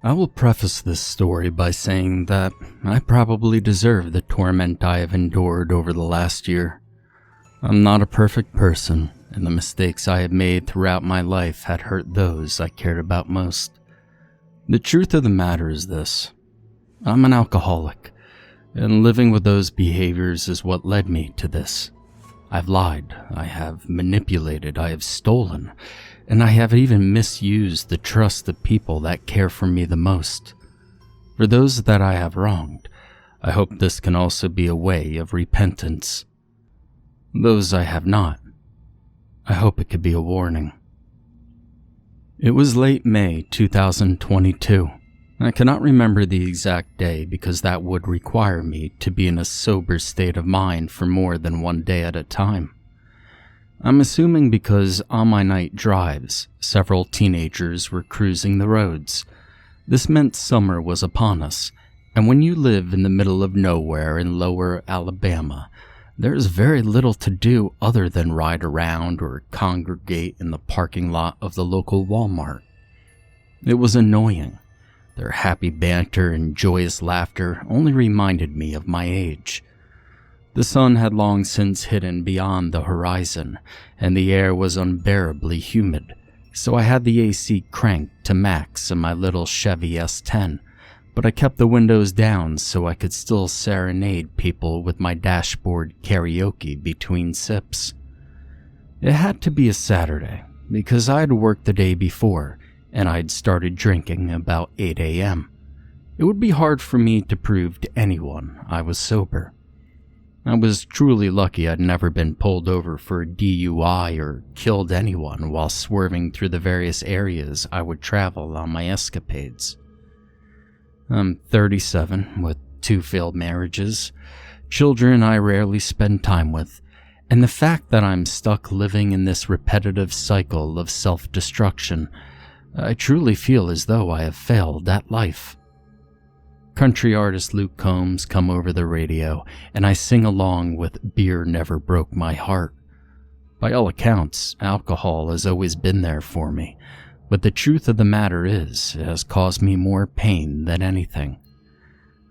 I will preface this story by saying that I probably deserve the torment I have endured over the last year. I'm not a perfect person, and the mistakes I have made throughout my life had hurt those I cared about most. The truth of the matter is this: I'm an alcoholic, and living with those behaviors is what led me to this. I've lied, I have manipulated, I have stolen, and I have even misused the trust of people that care for me the most. For those that I have wronged, I hope this can also be a way of repentance. Those I have not, I hope it could be a warning. It was late May 2022. I cannot remember the exact day because that would require me to be in a sober state of mind for more than one day at a time. I'm assuming because on my night drives, several teenagers were cruising the roads. This meant summer was upon us, and when you live in the middle of nowhere in lower Alabama, there's very little to do other than ride around or congregate in the parking lot of the local Walmart. It was annoying. Their happy banter and joyous laughter only reminded me of my age. The sun had long since hidden beyond the horizon, and the air was unbearably humid, so I had the AC cranked to max in my little Chevy S10, but I kept the windows down so I could still serenade people with my dashboard karaoke between sips. It had to be a Saturday, because I'd worked the day before, and I'd started drinking about 8 a.m. It would be hard for me to prove to anyone I was sober. I was truly lucky I'd never been pulled over for a DUI or killed anyone while swerving through the various areas I would travel on my escapades. I'm 37 with 2 failed marriages, children I rarely spend time with, and the fact that I'm stuck living in this repetitive cycle of self-destruction, I truly feel as though I have failed at life. Country artist Luke Combs come over the radio, and I sing along with Beer Never Broke My Heart. By all accounts, alcohol has always been there for me, but the truth of the matter is, it has caused me more pain than anything.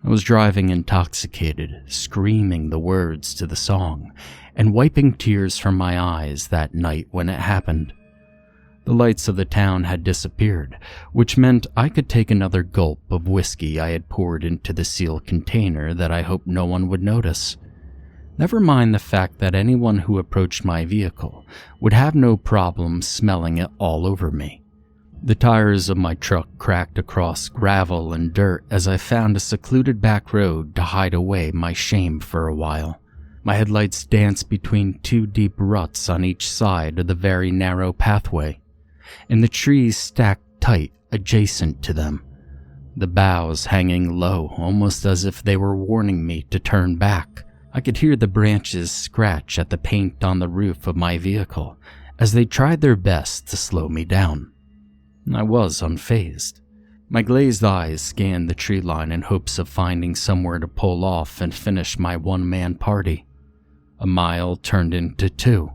I was driving intoxicated, screaming the words to the song, and wiping tears from my eyes that night when it happened. The lights of the town had disappeared, which meant I could take another gulp of whiskey I had poured into the sealed container that I hoped no one would notice. Never mind the fact that anyone who approached my vehicle would have no problem smelling it all over me. The tires of my truck cracked across gravel and dirt as I found a secluded back road to hide away my shame for a while. My headlights danced between 2 deep ruts on each side of the very narrow pathway, and the trees stacked tight adjacent to them, the boughs hanging low, almost as if they were warning me to turn back. I could hear the branches scratch at the paint on the roof of my vehicle as they tried their best to slow me down. I was unfazed. My glazed eyes scanned the tree line in hopes of finding somewhere to pull off and finish my one-man party. A mile turned into 2,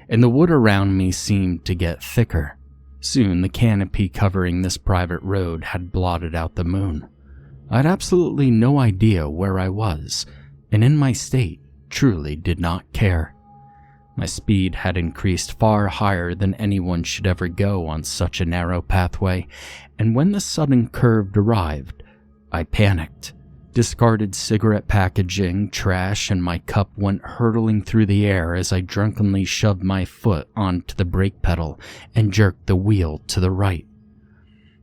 and the wood around me seemed to get thicker. Soon the canopy covering this private road had blotted out the moon. I had absolutely no idea where I was, and in my state, truly did not care. My speed had increased far higher than anyone should ever go on such a narrow pathway, and when the sudden curve arrived, I panicked. Discarded cigarette packaging, trash, and my cup went hurtling through the air as I drunkenly shoved my foot onto the brake pedal and jerked the wheel to the right.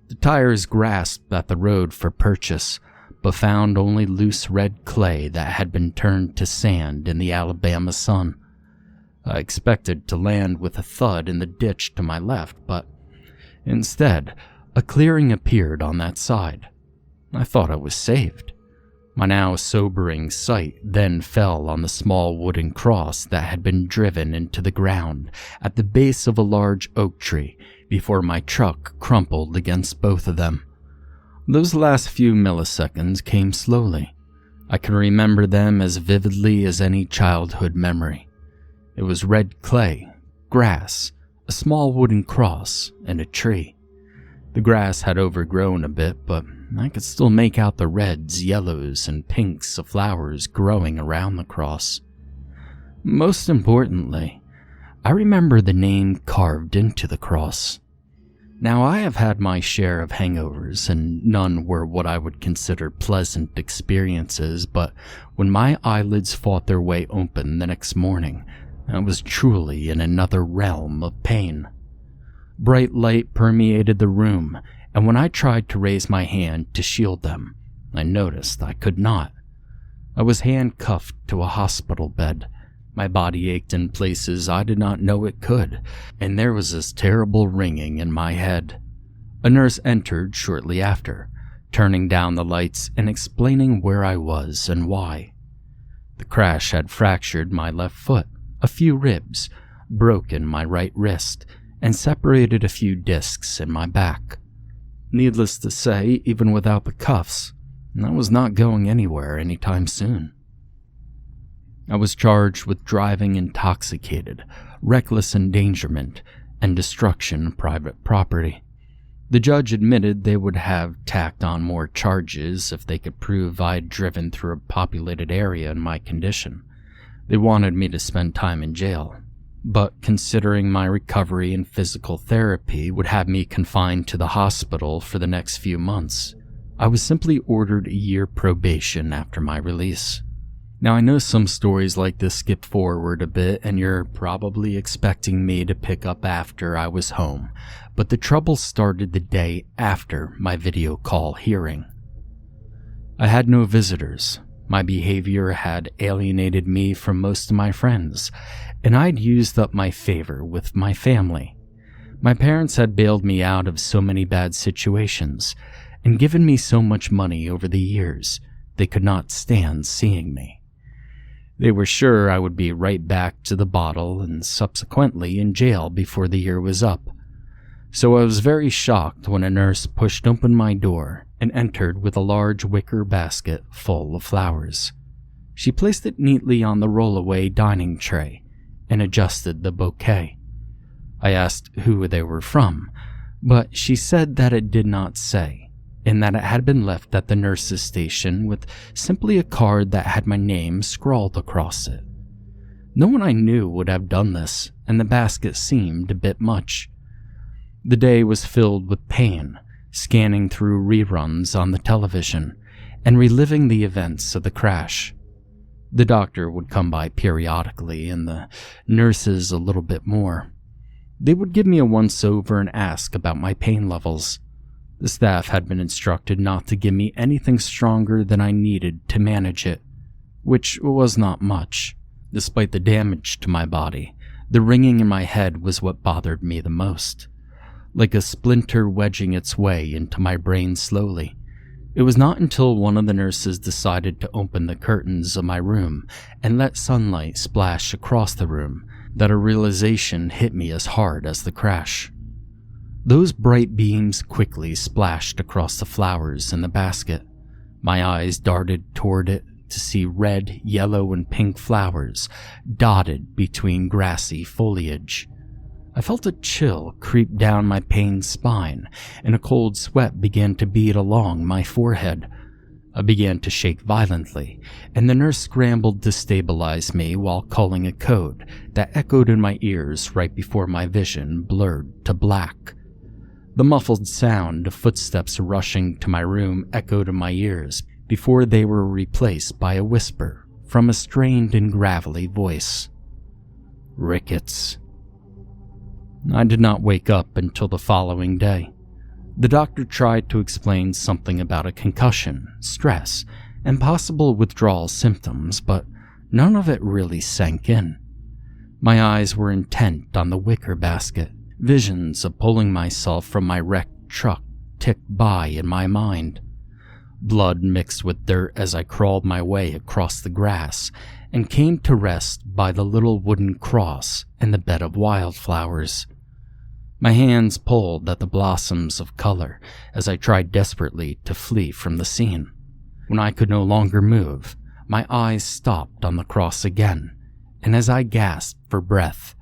The tires grasped at the road for purchase, but found only loose red clay that had been turned to sand in the Alabama sun. I expected to land with a thud in the ditch to my left, but instead, a clearing appeared on that side. I thought I was saved. My now sobering sight then fell on the small wooden cross that had been driven into the ground at the base of a large oak tree before my truck crumpled against both of them. Those last few milliseconds came slowly. I can remember them as vividly as any childhood memory. It was red clay, grass, a small wooden cross, and a tree. The grass had overgrown a bit, but I could still make out the reds, yellows, and pinks of flowers growing around the cross. Most importantly, I remember the name carved into the cross. Now, I have had my share of hangovers, and none were what I would consider pleasant experiences, but when my eyelids fought their way open the next morning, I was truly in another realm of pain. Bright light permeated the room, and when I tried to raise my hand to shield them, I noticed I could not. I was handcuffed to a hospital bed. My body ached in places I did not know it could, and there was this terrible ringing in my head. A nurse entered shortly after, turning down the lights and explaining where I was and why. The crash had fractured my left foot, a few ribs, broken my right wrist, and separated a few discs in my back. Needless to say, even without the cuffs, I was not going anywhere anytime soon. I was charged with driving intoxicated, reckless endangerment, and destruction of private property. The judge admitted they would have tacked on more charges if they could prove I'd driven through a populated area in my condition. They wanted me to spend time in jail, but considering my recovery and physical therapy would have me confined to the hospital for the next few months, I was simply ordered a year probation after my release. Now, I know some stories like this skip forward a bit, and you're probably expecting me to pick up after I was home, but the trouble started the day after my video call hearing. I had no visitors. My behavior had alienated me from most of my friends, and I'd used up my favor with my family. My parents had bailed me out of so many bad situations, and given me so much money over the years, they could not stand seeing me. They were sure I would be right back to the bottle and subsequently in jail before the year was up. So I was very shocked when a nurse pushed open my door and entered with a large wicker basket full of flowers. She placed it neatly on the rollaway dining tray and adjusted the bouquet. I asked who they were from, but she said that it did not say, and that it had been left at the nurse's station with simply a card that had my name scrawled across it. No one I knew would have done this, and the basket seemed a bit much. The day was filled with pain, scanning through reruns on the television, and reliving the events of the crash. The doctor would come by periodically, and the nurses a little bit more. They would give me a once-over and ask about my pain levels. The staff had been instructed not to give me anything stronger than I needed to manage it, which was not much. Despite the damage to my body, the ringing in my head was what bothered me the most, like a splinter wedging its way into my brain slowly. It was not until one of the nurses decided to open the curtains of my room and let sunlight splash across the room that a realization hit me as hard as the crash. Those bright beams quickly splashed across the flowers in the basket. My eyes darted toward it to see red, yellow, and pink flowers dotted between grassy foliage. I felt a chill creep down my pained spine, and a cold sweat began to bead along my forehead. I began to shake violently, and the nurse scrambled to stabilize me while calling a code that echoed in my ears right before my vision blurred to black. The muffled sound of footsteps rushing to my room echoed in my ears before they were replaced by a whisper from a strained and gravelly voice. Rickets. I did not wake up until the following day. The doctor tried to explain something about a concussion, stress, and possible withdrawal symptoms, but none of it really sank in. My eyes were intent on the wicker basket. Visions of pulling myself from my wrecked truck ticked by in my mind. Blood mixed with dirt as I crawled my way across the grass and came to rest by the little wooden cross and the bed of wildflowers. My hands pulled at the blossoms of color as I tried desperately to flee from the scene. When I could no longer move, my eyes stopped on the cross again, and as I gasped for breath,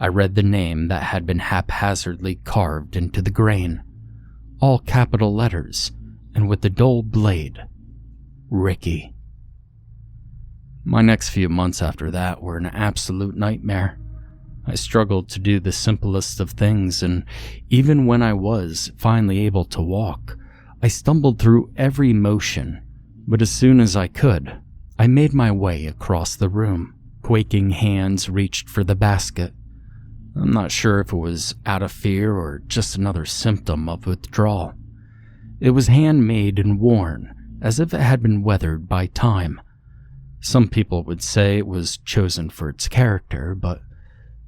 I read the name that had been haphazardly carved into the grain. All capital letters, and with the dull blade, Ricky. My next few months after that were an absolute nightmare. I struggled to do the simplest of things, and even when I was finally able to walk, I stumbled through every motion. But as soon as I could, I made my way across the room. Quaking hands reached for the basket. I'm not sure if it was out of fear or just another symptom of withdrawal. It was handmade and worn, as if it had been weathered by time. Some people would say it was chosen for its character, but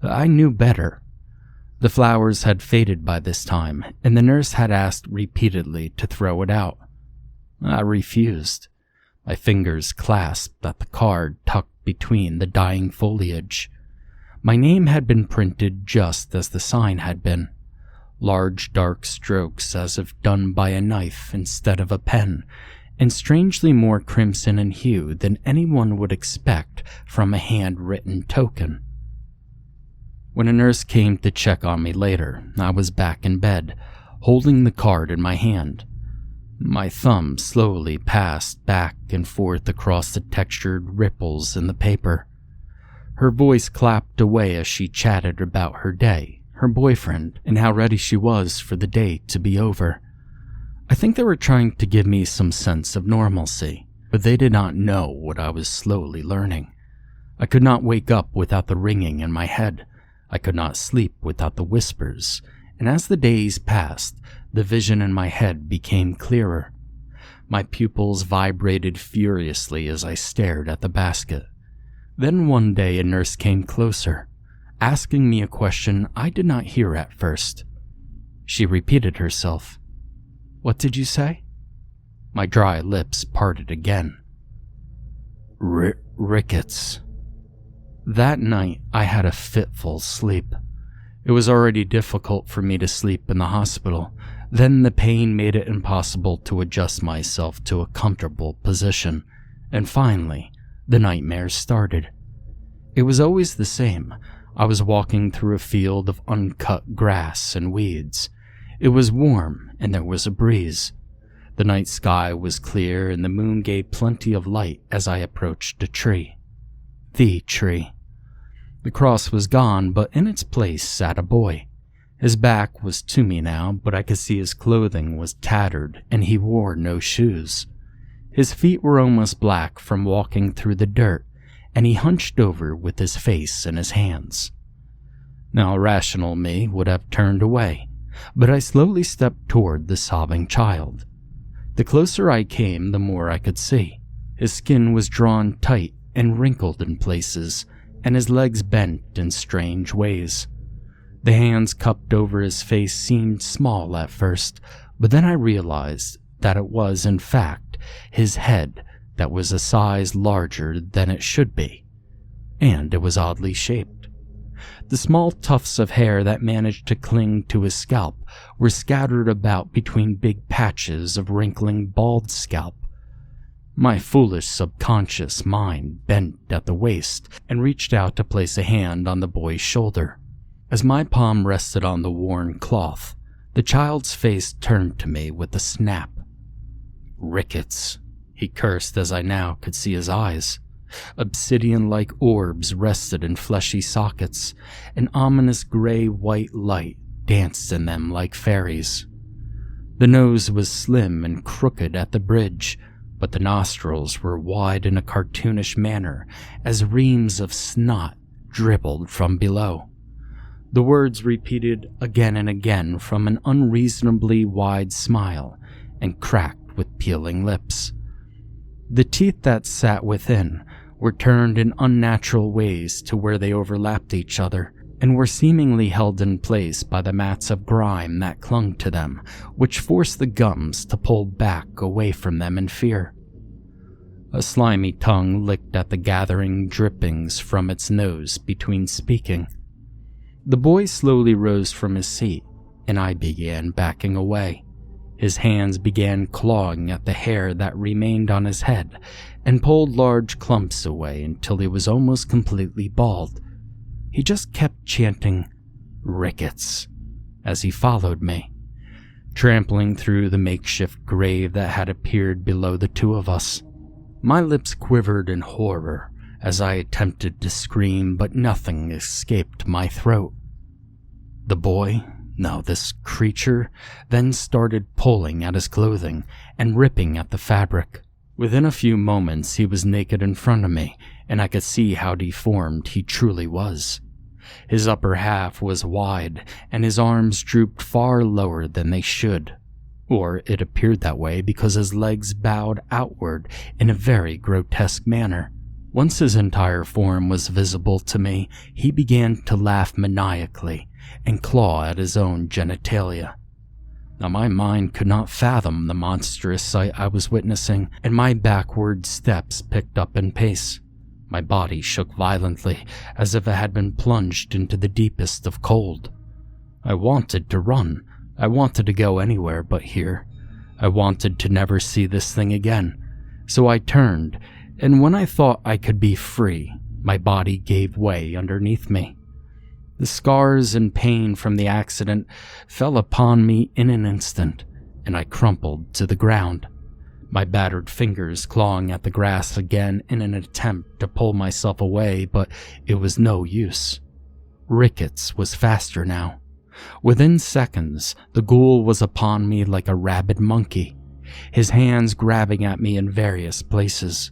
I knew better. The flowers had faded by this time, and the nurse had asked repeatedly to throw it out. I refused. My fingers clasped at the card tucked between the dying foliage. My name had been printed just as the sign had been. Large dark strokes as if done by a knife instead of a pen, and strangely more crimson in hue than anyone would expect from a handwritten token. When a nurse came to check on me later, I was back in bed, holding the card in my hand. My thumb slowly passed back and forth across the textured ripples in the paper. Her voice clapped away as she chatted about her day, her boyfriend, and how ready she was for the day to be over. I think they were trying to give me some sense of normalcy, but they did not know what I was slowly learning. I could not wake up without the ringing in my head. I could not sleep without the whispers, and as the days passed, the vision in my head became clearer. My pupils vibrated furiously as I stared at the basket. Then one day a nurse came closer, asking me a question I did not hear at first. She repeated herself. "What did you say?" My dry lips parted again. Rickets. That night, I had a fitful sleep. It was already difficult for me to sleep in the hospital. Then the pain made it impossible to adjust myself to a comfortable position. And finally, the nightmares started. It was always the same. I was walking through a field of uncut grass and weeds. It was warm, and there was a breeze. The night sky was clear, and the moon gave plenty of light as I approached a tree. The tree. The cross was gone, but in its place sat a boy. His back was to me now, but I could see his clothing was tattered, and he wore no shoes. His feet were almost black from walking through the dirt, and he hunched over with his face in his hands. Now, rational me would have turned away, but I slowly stepped toward the sobbing child. The closer I came, the more I could see. His skin was drawn tight and wrinkled in places, and his legs bent in strange ways. The hands cupped over his face seemed small at first, but then I realized that it was, in fact, his head that was a size larger than it should be, and it was oddly shaped. The small tufts of hair that managed to cling to his scalp were scattered about between big patches of wrinkling bald scalp. My foolish subconscious mind bent at the waist and reached out to place a hand on the boy's shoulder. As my palm rested on the worn cloth, the child's face turned to me with a snap. "Rickets," he cursed as I now could see his eyes. Obsidian-like orbs rested in fleshy sockets. An ominous gray-white light danced in them like fairies. The nose was slim and crooked at the bridge, but the nostrils were wide in a cartoonish manner as reams of snot dribbled from below. The words repeated again and again from an unreasonably wide smile and cracked with peeling lips. The teeth that sat within were turned in unnatural ways to where they overlapped each other and were seemingly held in place by the mats of grime that clung to them, which forced the gums to pull back away from them in fear. A slimy tongue licked at the gathering drippings from its nose between speaking. The boy slowly rose from his seat, and I began backing away. His hands began clawing at the hair that remained on his head and pulled large clumps away until he was almost completely bald. He just kept chanting, "Rickets," as he followed me. trampling through the makeshift grave that had appeared below the two of us. My lips quivered in horror as I attempted to scream, but nothing escaped my throat. The boy, no, this creature, then started pulling at his clothing and ripping at the fabric. Within a few moments, he was naked in front of me, and I could see how deformed he truly was. His upper half was wide, and his arms drooped far lower than they should. Or it appeared that way because his legs bowed outward in a very grotesque manner. Once his entire form was visible to me, he began to laugh maniacally and claw at his own genitalia. Now my mind could not fathom the monstrous sight I was witnessing, and my backward steps picked up in pace. My body shook violently, as if it had been plunged into the deepest of cold. I wanted to run. I wanted to go anywhere but here. I wanted to never see this thing again. So I turned, and when I thought I could be free, my body gave way underneath me. The scars and pain from the accident fell upon me in an instant, and I crumpled to the ground, my battered fingers clawing at the grass again in an attempt to pull myself away, but it was no use. Rickets was faster now. Within seconds, the ghoul was upon me like a rabid monkey, his hands grabbing at me in various places,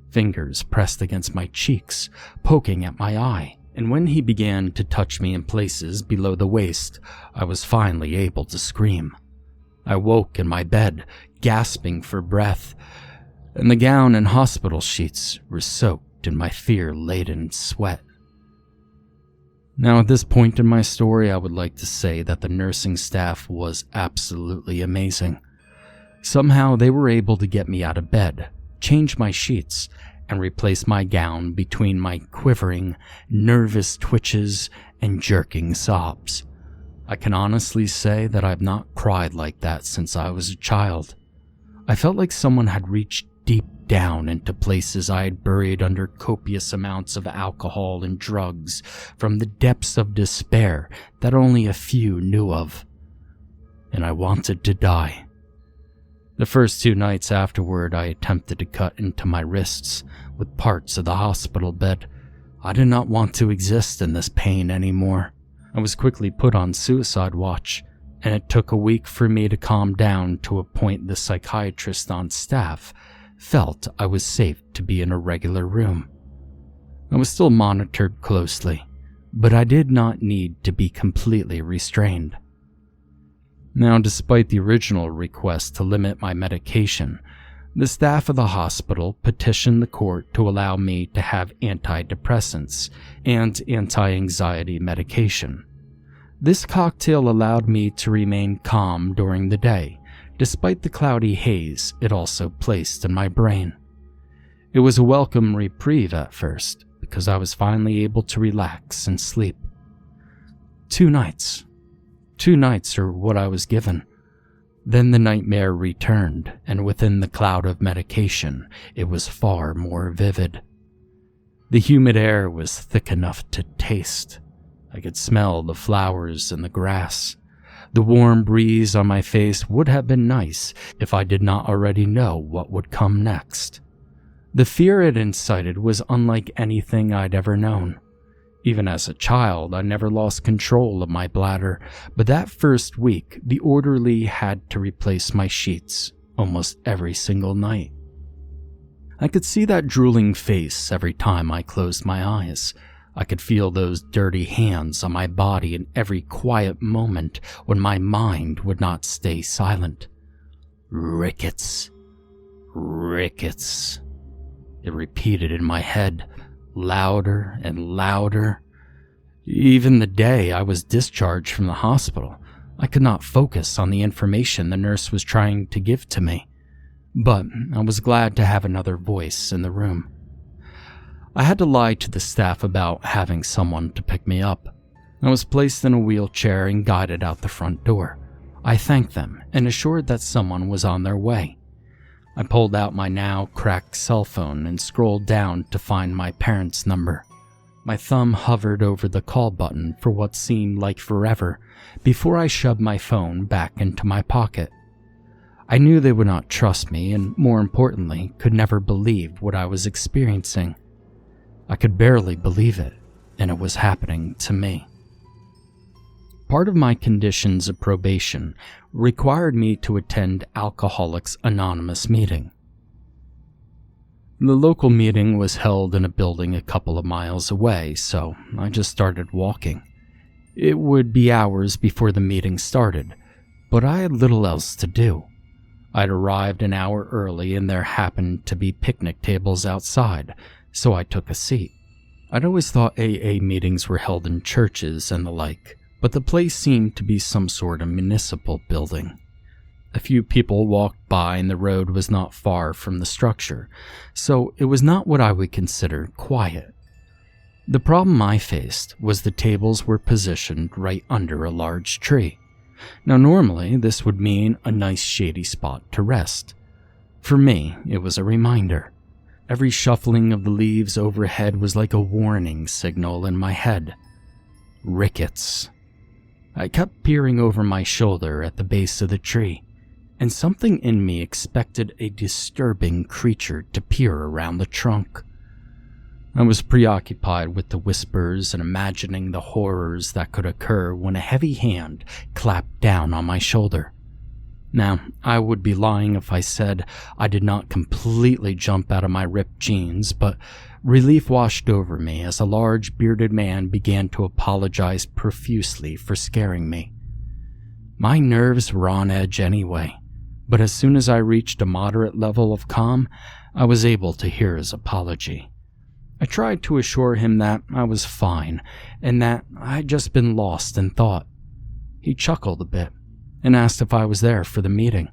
fingers pressed against my cheeks, poking at my eye. And when he began to touch me in places below the waist, I was finally able to scream. I woke in my bed, gasping for breath, and the gown and hospital sheets were soaked in my fear-laden sweat. Now, at this point in my story, I would like to say that the nursing staff was absolutely amazing. Somehow, they were able to get me out of bed, change my sheets, and replace my gown between my quivering, nervous twitches and jerking sobs. I can honestly say that I've not cried like that since I was a child. I felt like someone had reached deep down into places I had buried under copious amounts of alcohol and drugs from the depths of despair that only a few knew of. And I wanted to die. The first 2 nights afterward, I attempted to cut into my wrists with parts of the hospital bed. I did not want to exist in this pain anymore. I was quickly put on suicide watch, and it took a week for me to calm down to a point the psychiatrist on staff felt I was safe to be in a regular room. I was still monitored closely, but I did not need to be completely restrained. Now, despite the original request to limit my medication, the staff of the hospital petitioned the court to allow me to have antidepressants and anti-anxiety medication. This cocktail allowed me to remain calm during the day, despite the cloudy haze it also placed in my brain. It was a welcome reprieve at first, because I was finally able to relax and sleep. 2 nights. 2 nights are what I was given. Then the nightmare returned, and within the cloud of medication, it was far more vivid. The humid air was thick enough to taste. I could smell the flowers and the grass. The warm breeze on my face would have been nice if I did not already know what would come next. The fear it incited was unlike anything I'd ever known. Even as a child, I never lost control of my bladder, but that first week, the orderly had to replace my sheets almost every single night. I could see that drooling face every time I closed my eyes. I could feel those dirty hands on my body in every quiet moment when my mind would not stay silent. Rickets. Rickets. It repeated in my head, louder and louder. Even the day I was discharged from the hospital, I could not focus on the information the nurse was trying to give to me. But I was glad to have another voice in the room. I had to lie to the staff about having someone to pick me up. I was placed in a wheelchair and guided out the front door. I thanked them and assured that someone was on their way. I pulled out my now cracked cell phone and scrolled down to find my parents' number. My thumb hovered over the call button for what seemed like forever before I shoved my phone back into my pocket. I knew they would not trust me and, more importantly, could never believe what I was experiencing. I could barely believe it, and it was happening to me. Part of my conditions of probation required me to attend Alcoholics Anonymous meeting. The local meeting was held in a building a couple of miles away, so I just started walking. It would be hours before the meeting started, but I had little else to do. I'd arrived an hour early and there happened to be picnic tables outside, so I took a seat. I'd always thought AA meetings were held in churches and the like, but the place seemed to be some sort of municipal building. A few people walked by and the road was not far from the structure, so it was not what I would consider quiet. The problem I faced was the tables were positioned right under a large tree. Now normally this would mean a nice shady spot to rest. For me, it was a reminder. Every shuffling of the leaves overhead was like a warning signal in my head. Rickets. I kept peering over my shoulder at the base of the tree, and something in me expected a disturbing creature to peer around the trunk. I was preoccupied with the whispers and imagining the horrors that could occur when a heavy hand clapped down on my shoulder. Now, I would be lying if I said I did not completely jump out of my ripped jeans, but relief washed over me as a large bearded man began to apologize profusely for scaring me. My nerves were on edge anyway, but as soon as I reached a moderate level of calm, I was able to hear his apology. I tried to assure him that I was fine and that I'd just been lost in thought. He chuckled a bit and asked if I was there for the meeting.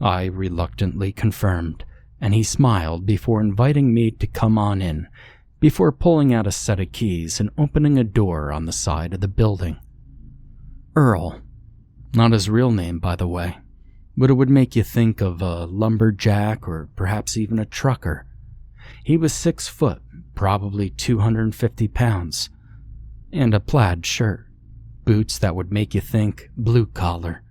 I reluctantly confirmed, and he smiled before inviting me to come on in, before pulling out a set of keys and opening a door on the side of the building. Earl. Not his real name, by the way, but it would make you think of a lumberjack or perhaps even a trucker. He was 6 foot, probably 250 pounds, and a plaid shirt, boots that would make you think blue collar.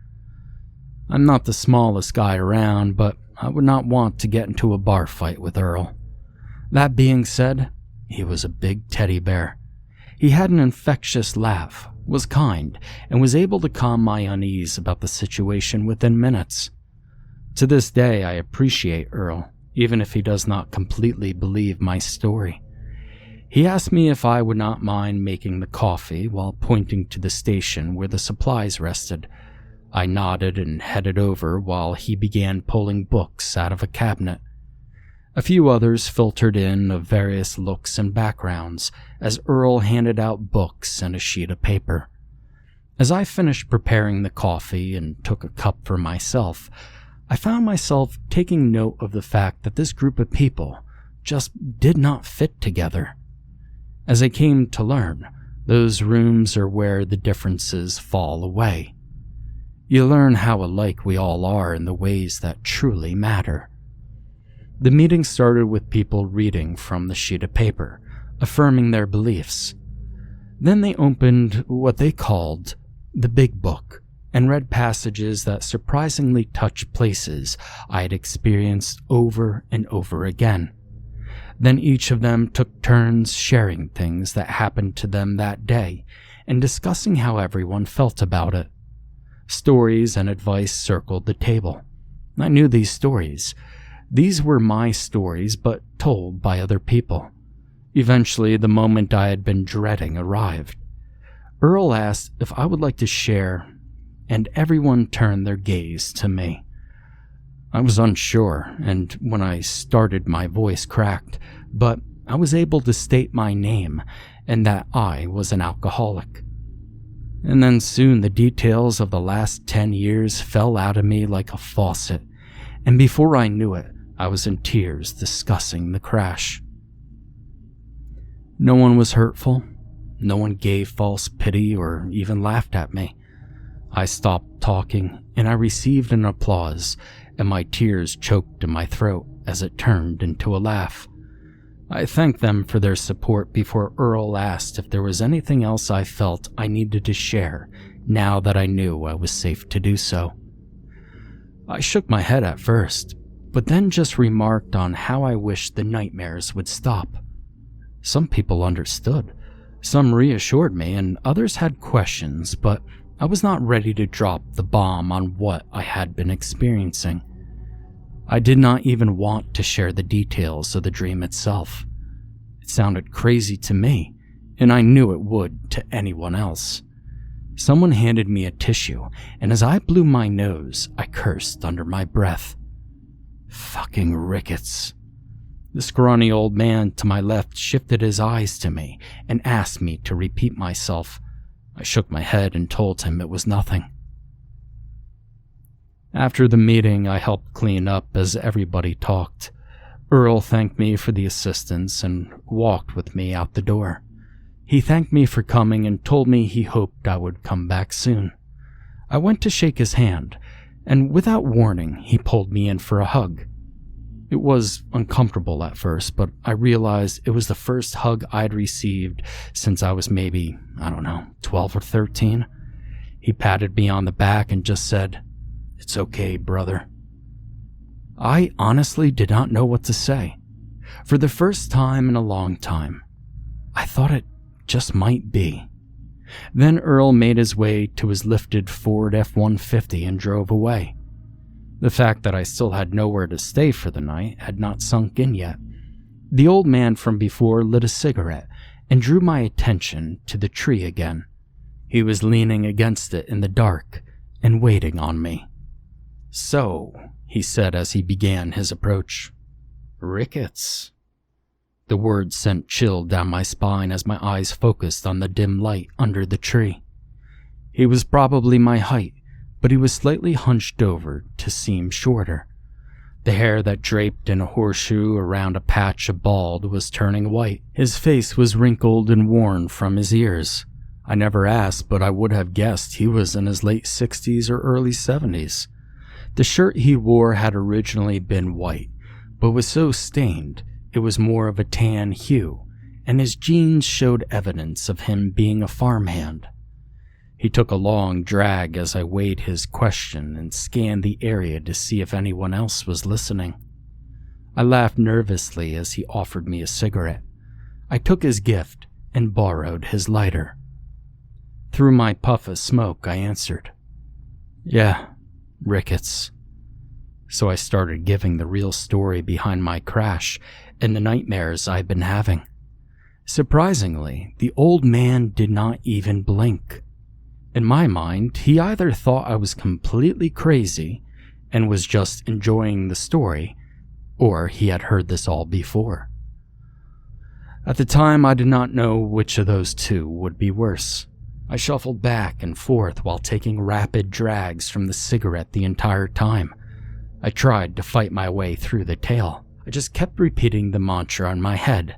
I'm not the smallest guy around, but I would not want to get into a bar fight with Earl. That being said, he was a big teddy bear. He had an infectious laugh, was kind, and was able to calm my unease about the situation within minutes. To this day, I appreciate Earl, even if he does not completely believe my story. He asked me if I would not mind making the coffee while pointing to the station where the supplies rested. I nodded and headed over while he began pulling books out of a cabinet. A few others filtered in of various looks and backgrounds as Earl handed out books and a sheet of paper. As I finished preparing the coffee and took a cup for myself, I found myself taking note of the fact that this group of people just did not fit together. As I came to learn, those rooms are where the differences fall away. You learn how alike we all are in the ways that truly matter. The meeting started with people reading from the sheet of paper, affirming their beliefs. Then they opened what they called the Big Book and read passages that surprisingly touched places I had experienced over and over again. Then each of them took turns sharing things that happened to them that day and discussing how everyone felt about it. Stories and advice circled the table. I knew these stories. These were my stories, but told by other people. Eventually, the moment I had been dreading arrived. Earl asked if I would like to share, and everyone turned their gaze to me. I was unsure, and when I started, my voice cracked, but I was able to state my name and that I was an alcoholic. And then soon the details of the last 10 years fell out of me like a faucet, and before I knew it, I was in tears discussing the crash. No one was hurtful. No one gave false pity or even laughed at me. I stopped talking, and I received an applause, and my tears choked in my throat as it turned into a laugh. I thanked them for their support before Earl asked if there was anything else I felt I needed to share now that I knew I was safe to do so. I shook my head at first, but then just remarked on how I wished the nightmares would stop. Some people understood, some reassured me, and others had questions, but I was not ready to drop the bomb on what I had been experiencing. I did not even want to share the details of the dream itself. It sounded crazy to me, and I knew it would to anyone else. Someone handed me a tissue, and as I blew my nose, I cursed under my breath. Fucking Rickets. The scrawny old man to my left shifted his eyes to me and asked me to repeat myself. I shook my head and told him it was nothing. After the meeting, I helped clean up as everybody talked. Earl thanked me for the assistance and walked with me out the door. He thanked me for coming and told me he hoped I would come back soon. I went to shake his hand, and without warning, he pulled me in for a hug. It was uncomfortable at first, but I realized it was the first hug I'd received since I was maybe, 12 or 13. He patted me on the back and just said, "It's okay, brother." I honestly did not know what to say. For the first time in a long time, I thought it just might be. Then Earl made his way to his lifted Ford F-150 and drove away. The fact that I still had nowhere to stay for the night had not sunk in yet. The old man from before lit a cigarette and drew my attention to the tree again. He was leaning against it in the dark and waiting on me. "So," he said as he began his approach, "Rickets." The words sent chill down my spine as my eyes focused on the dim light under the tree. He was probably my height, but he was slightly hunched over to seem shorter. The hair that draped in a horseshoe around a patch of bald was turning white. His face was wrinkled and worn from his ears. I never asked, but I would have guessed he was in his late 60s or early 70s. The shirt he wore had originally been white, but was so stained it was more of a tan hue, and his jeans showed evidence of him being a farmhand. He took a long drag as I weighed his question and scanned the area to see if anyone else was listening. I laughed nervously as he offered me a cigarette. I took his gift and borrowed his lighter. Through my puff of smoke, I answered, "Yeah, Rickets." So I started giving the real story behind my crash and the nightmares I'd been having. Surprisingly, the old man did not even blink. In my mind, he either thought I was completely crazy and was just enjoying the story, or he had heard this all before. At the time, I did not know which of those two would be worse. I shuffled back and forth while taking rapid drags from the cigarette the entire time. I tried to fight my way through the tale. I just kept repeating the mantra in my head.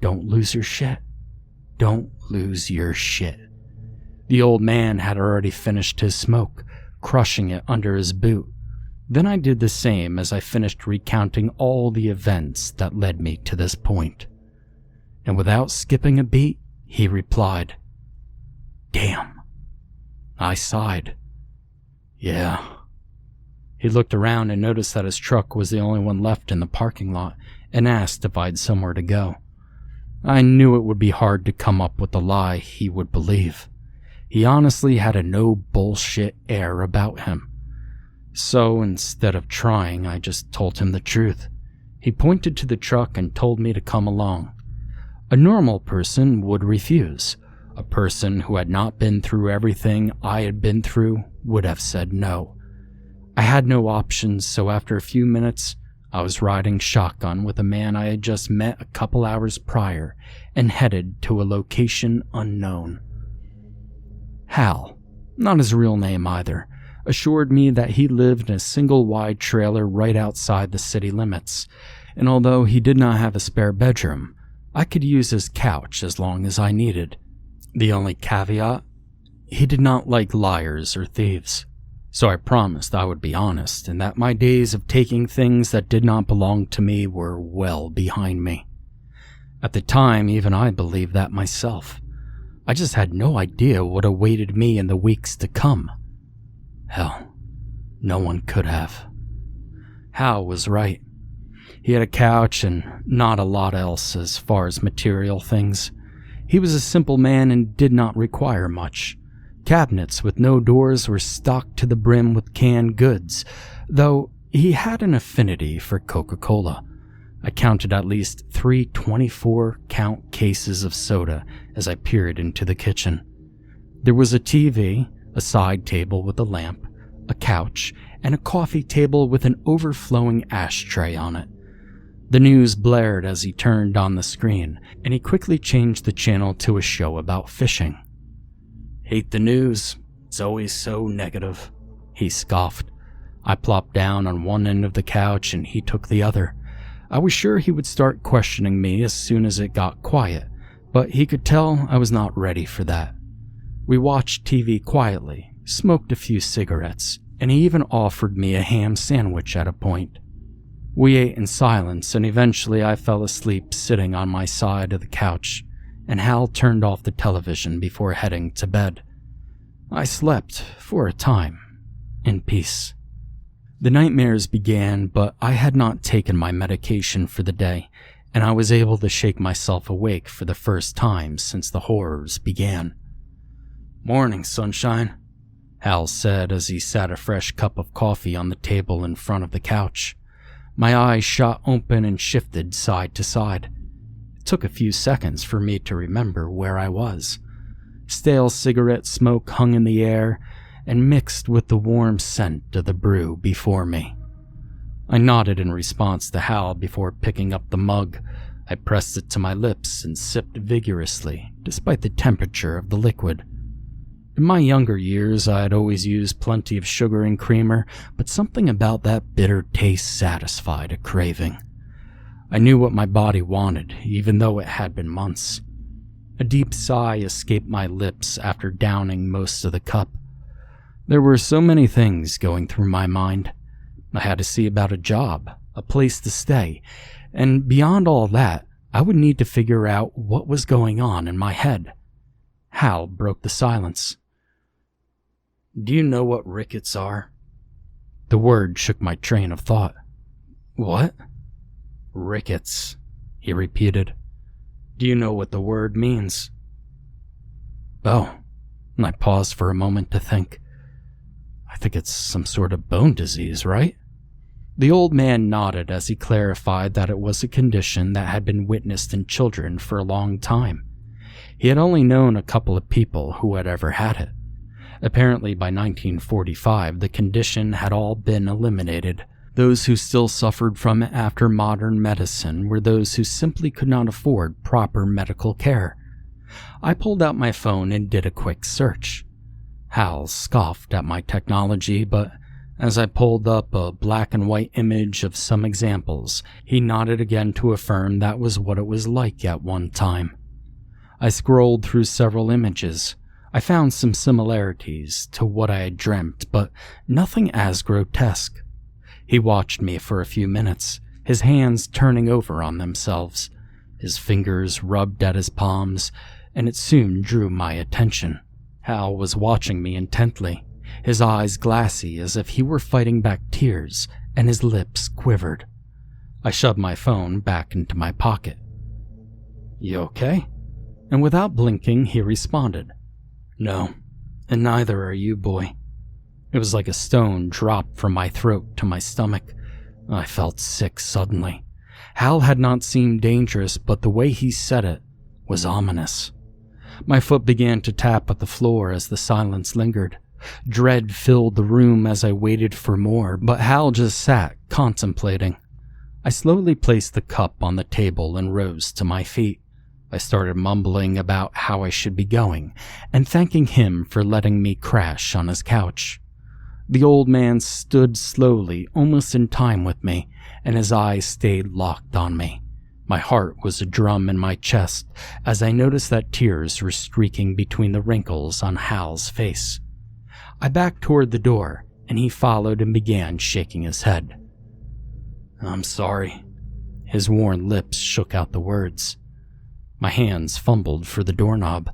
Don't lose your shit. Don't lose your shit. The old man had already finished his smoke, crushing it under his boot. Then I did the same as I finished recounting all the events that led me to this point. And without skipping a beat, he replied, "Damn." I sighed. "Yeah." He looked around and noticed that his truck was the only one left in the parking lot and asked if I had somewhere to go. I knew it would be hard to come up with a lie he would believe. He honestly had a no bullshit air about him. So instead of trying, I just told him the truth. He pointed to the truck and told me to come along. A normal person would refuse. A person who had not been through everything I had been through would have said no. I had no options, so after a few minutes, I was riding shotgun with a man I had just met a couple hours prior and headed to a location unknown. Hal, not his real name either, assured me that he lived in a single wide trailer right outside the city limits, and although he did not have a spare bedroom, I could use his couch as long as I needed. The only caveat? He did not like liars or thieves. So I promised I would be honest and that my days of taking things that did not belong to me were well behind me. At the time, even I believed that myself. I just had no idea what awaited me in the weeks to come. Hell, no one could have. Hal was right. He had a couch and not a lot else as far as material things. He was a simple man and did not require much. Cabinets with no doors were stocked to the brim with canned goods, though he had an affinity for Coca-Cola. I counted at least 3 24-count cases of soda as I peered into the kitchen. There was a TV, a side table with a lamp, a couch, and a coffee table with an overflowing ashtray on it. The news blared as he turned on the screen, and he quickly changed the channel to a show about fishing. "Hate the news. It's always so negative," he scoffed. I plopped down on one end of the couch and he took the other. I was sure he would start questioning me as soon as it got quiet, but he could tell I was not ready for that. We watched TV quietly, smoked a few cigarettes, and he even offered me a ham sandwich at a point. We ate in silence, and eventually I fell asleep sitting on my side of the couch, and Hal turned off the television before heading to bed. I slept, for a time, in peace. The nightmares began, but I had not taken my medication for the day, and I was able to shake myself awake for the first time since the horrors began. "Morning, sunshine," Hal said as he sat a fresh cup of coffee on the table in front of the couch. My eyes shot open and shifted side to side. It took a few seconds for me to remember where I was. Stale cigarette smoke hung in the air and mixed with the warm scent of the brew before me. I nodded in response to Hal before picking up the mug. I pressed it to my lips and sipped vigorously, despite the temperature of the liquid. In my younger years, I had always used plenty of sugar and creamer, but something about that bitter taste satisfied a craving. I knew what my body wanted, even though it had been months. A deep sigh escaped my lips after downing most of the cup. There were so many things going through my mind. I had to see about a job, a place to stay, and beyond all that, I would need to figure out what was going on in my head. Hal broke the silence. "Do you know what rickets are?" The word shook my train of thought. "What?" "Rickets," he repeated. "Do you know what the word means?" "Oh," and I paused for a moment to think. "I think it's some sort of bone disease, right?" The old man nodded as he clarified that it was a condition that had been witnessed in children for a long time. He had only known a couple of people who had ever had it. Apparently by 1945, the condition had all been eliminated. Those who still suffered from it after modern medicine were those who simply could not afford proper medical care. I pulled out my phone and did a quick search. Hal scoffed at my technology, but as I pulled up a black and white image of some examples, he nodded again to affirm that was what it was like at one time. I scrolled through several images. I found some similarities to what I had dreamt, but nothing as grotesque. He watched me for a few minutes, his hands turning over on themselves. His fingers rubbed at his palms, and it soon drew my attention. Hal was watching me intently, his eyes glassy as if he were fighting back tears, and his lips quivered. I shoved my phone back into my pocket. "You okay?" And without blinking, he responded, "No, and neither are you, boy." It was like a stone dropped from my throat to my stomach. I felt sick suddenly. Hal had not seemed dangerous, but the way he said it was ominous. My foot began to tap at the floor as the silence lingered. Dread filled the room as I waited for more, but Hal just sat, contemplating. I slowly placed the cup on the table and rose to my feet. I started mumbling about how I should be going, and thanking him for letting me crash on his couch. The old man stood slowly, almost in time with me, and his eyes stayed locked on me. My heart was a drum in my chest as I noticed that tears were streaking between the wrinkles on Hal's face. I backed toward the door, and he followed and began shaking his head. "I'm sorry." His worn lips shook out the words. My hands fumbled for the doorknob.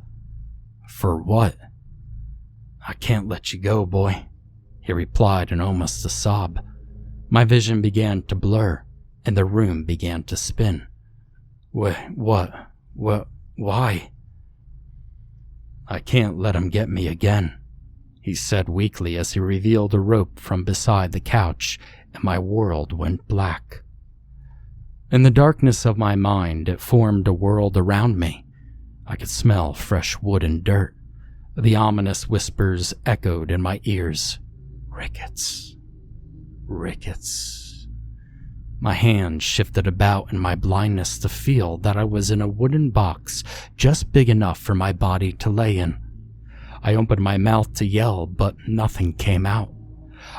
For what? I can't let you go, boy, he replied in almost a sob. My vision began to blur, and the room began to spin. What? Why? I can't let him get me again, he said weakly as he revealed a rope from beside the couch, and my world went black. In the darkness of my mind, it formed a world around me. I could smell fresh wood and dirt. The ominous whispers echoed in my ears. Rickets. Rickets. My hand shifted about in my blindness to feel that I was in a wooden box just big enough for my body to lay in. I opened my mouth to yell, but nothing came out.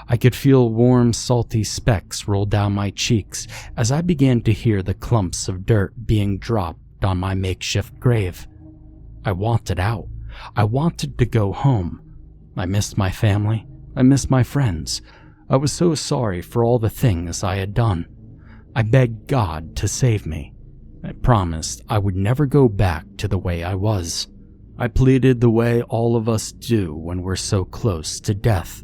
I could feel warm, salty specks roll down my cheeks as I began to hear the clumps of dirt being dropped on my makeshift grave. I wanted out. I wanted to go home. I missed my family. I missed my friends. I was so sorry for all the things I had done. I begged God to save me. I promised I would never go back to the way I was. I pleaded the way all of us do when we're so close to death.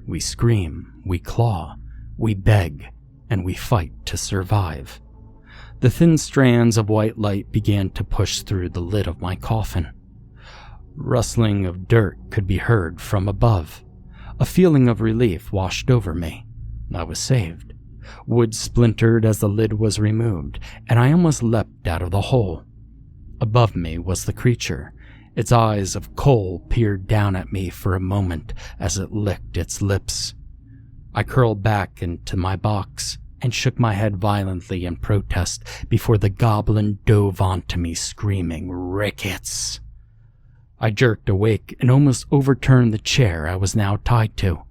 We scream, we claw, we beg, and we fight to survive. The thin strands of white light began to push through the lid of my coffin. Rustling of dirt could be heard from above. A feeling of relief washed over me. I was saved. Wood splintered as the lid was removed, and I almost leapt out of the hole. Above me was the creature. Its eyes of coal peered down at me for a moment as it licked its lips. I curled back into my box and shook my head violently in protest before the goblin dove onto me screaming, "Rickets!" I jerked awake and almost overturned the chair I was now tied to.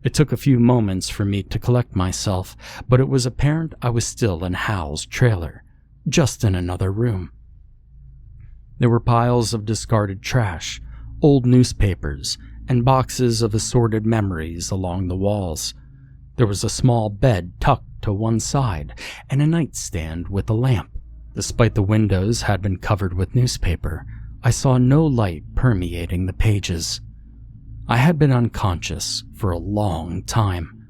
It took a few moments for me to collect myself, but it was apparent I was still in Hal's trailer, just in another room. There were piles of discarded trash, old newspapers, and boxes of assorted memories along the walls. There was a small bed tucked to one side, and a nightstand with a lamp. Despite the windows had been covered with newspaper, I saw no light permeating the pages. I had been unconscious for a long time.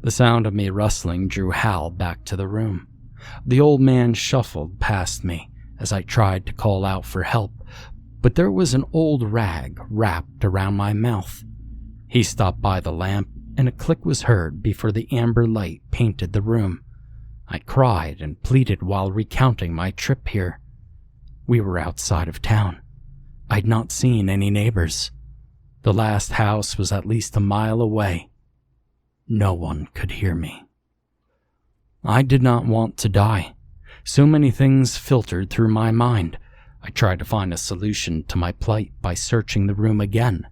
The sound of me rustling drew Hal back to the room. The old man shuffled past me as I tried to call out for help, but there was an old rag wrapped around my mouth. He stopped by the lamp, and a click was heard before the amber light painted the room. I cried and pleaded while recounting my trip here. We were outside of town. I'd not seen any neighbors. The last house was at least a mile away. No one could hear me. I did not want to die. So many things filtered through my mind. I tried to find a solution to my plight by searching the room again.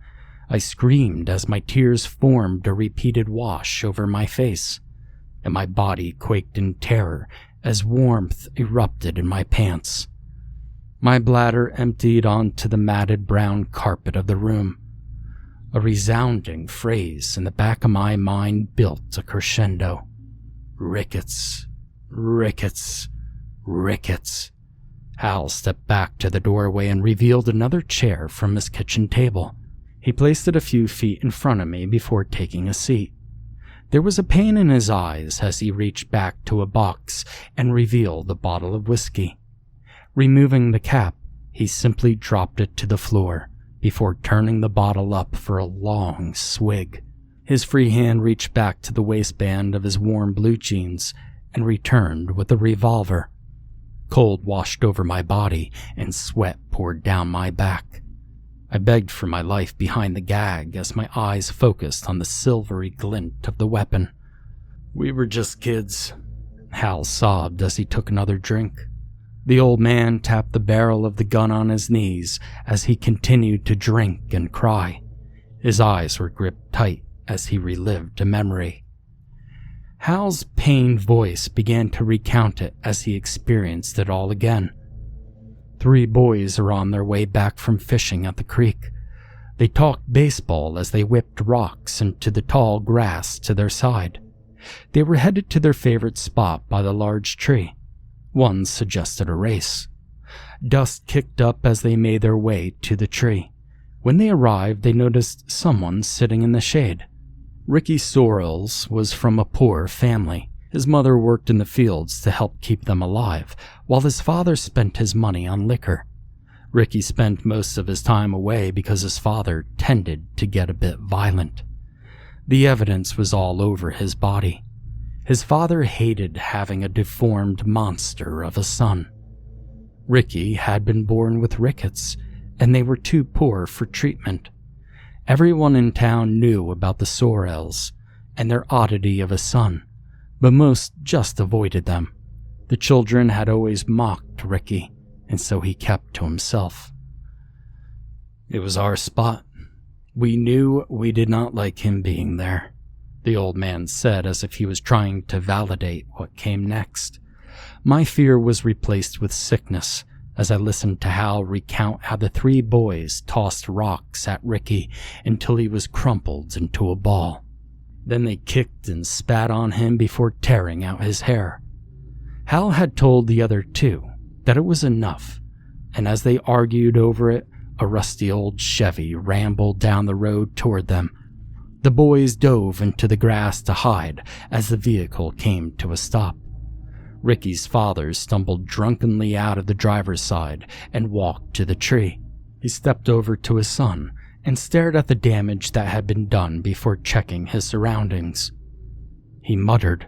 I screamed as my tears formed a repeated wash over my face, and my body quaked in terror as warmth erupted in my pants. My bladder emptied onto the matted brown carpet of the room. A resounding phrase in the back of my mind built a crescendo. Rickets, rickets, rickets. Hal stepped back to the doorway and revealed another chair from his kitchen table. He placed it a few feet in front of me before taking a seat. There was a pain in his eyes as he reached back to a box and revealed a bottle of whiskey. Removing the cap, he simply dropped it to the floor before turning the bottle up for a long swig. His free hand reached back to the waistband of his warm blue jeans and returned with a revolver. Cold washed over my body and sweat poured down my back. I begged for my life behind the gag as my eyes focused on the silvery glint of the weapon. We were just kids, Hal sobbed as he took another drink. The old man tapped the barrel of the gun on his knees as he continued to drink and cry. His eyes were gripped tight as he relived a memory. Hal's pained voice began to recount it as he experienced it all again. 3 boys are on their way back from fishing at the creek. They talked baseball as they whipped rocks into the tall grass to their side. They were headed to their favorite spot by the large tree. One suggested a race. Dust kicked up as they made their way to the tree. When they arrived, they noticed someone sitting in the shade. Ricky Sorrells was from a poor family. His mother worked in the fields to help keep them alive, while his father spent his money on liquor. Ricky spent most of his time away because his father tended to get a bit violent. The evidence was all over his body. His father hated having a deformed monster of a son. Ricky had been born with rickets, and they were too poor for treatment. Everyone in town knew about the Sorrells and their oddity of a son, but most just avoided them. The children had always mocked Ricky, and so he kept to himself. It was our spot. We knew we did not like him being there, the old man said as if he was trying to validate what came next. My fear was replaced with sickness as I listened to Hal recount how the three boys tossed rocks at Ricky until he was crumpled into a ball. Then they kicked and spat on him before tearing out his hair. Hal had told the other two that it was enough, and as they argued over it, a rusty old Chevy rambled down the road toward them. The boys dove into the grass to hide as the vehicle came to a stop. Ricky's father stumbled drunkenly out of the driver's side and walked to the tree. He stepped over to his son and stared at the damage that had been done before checking his surroundings. He muttered,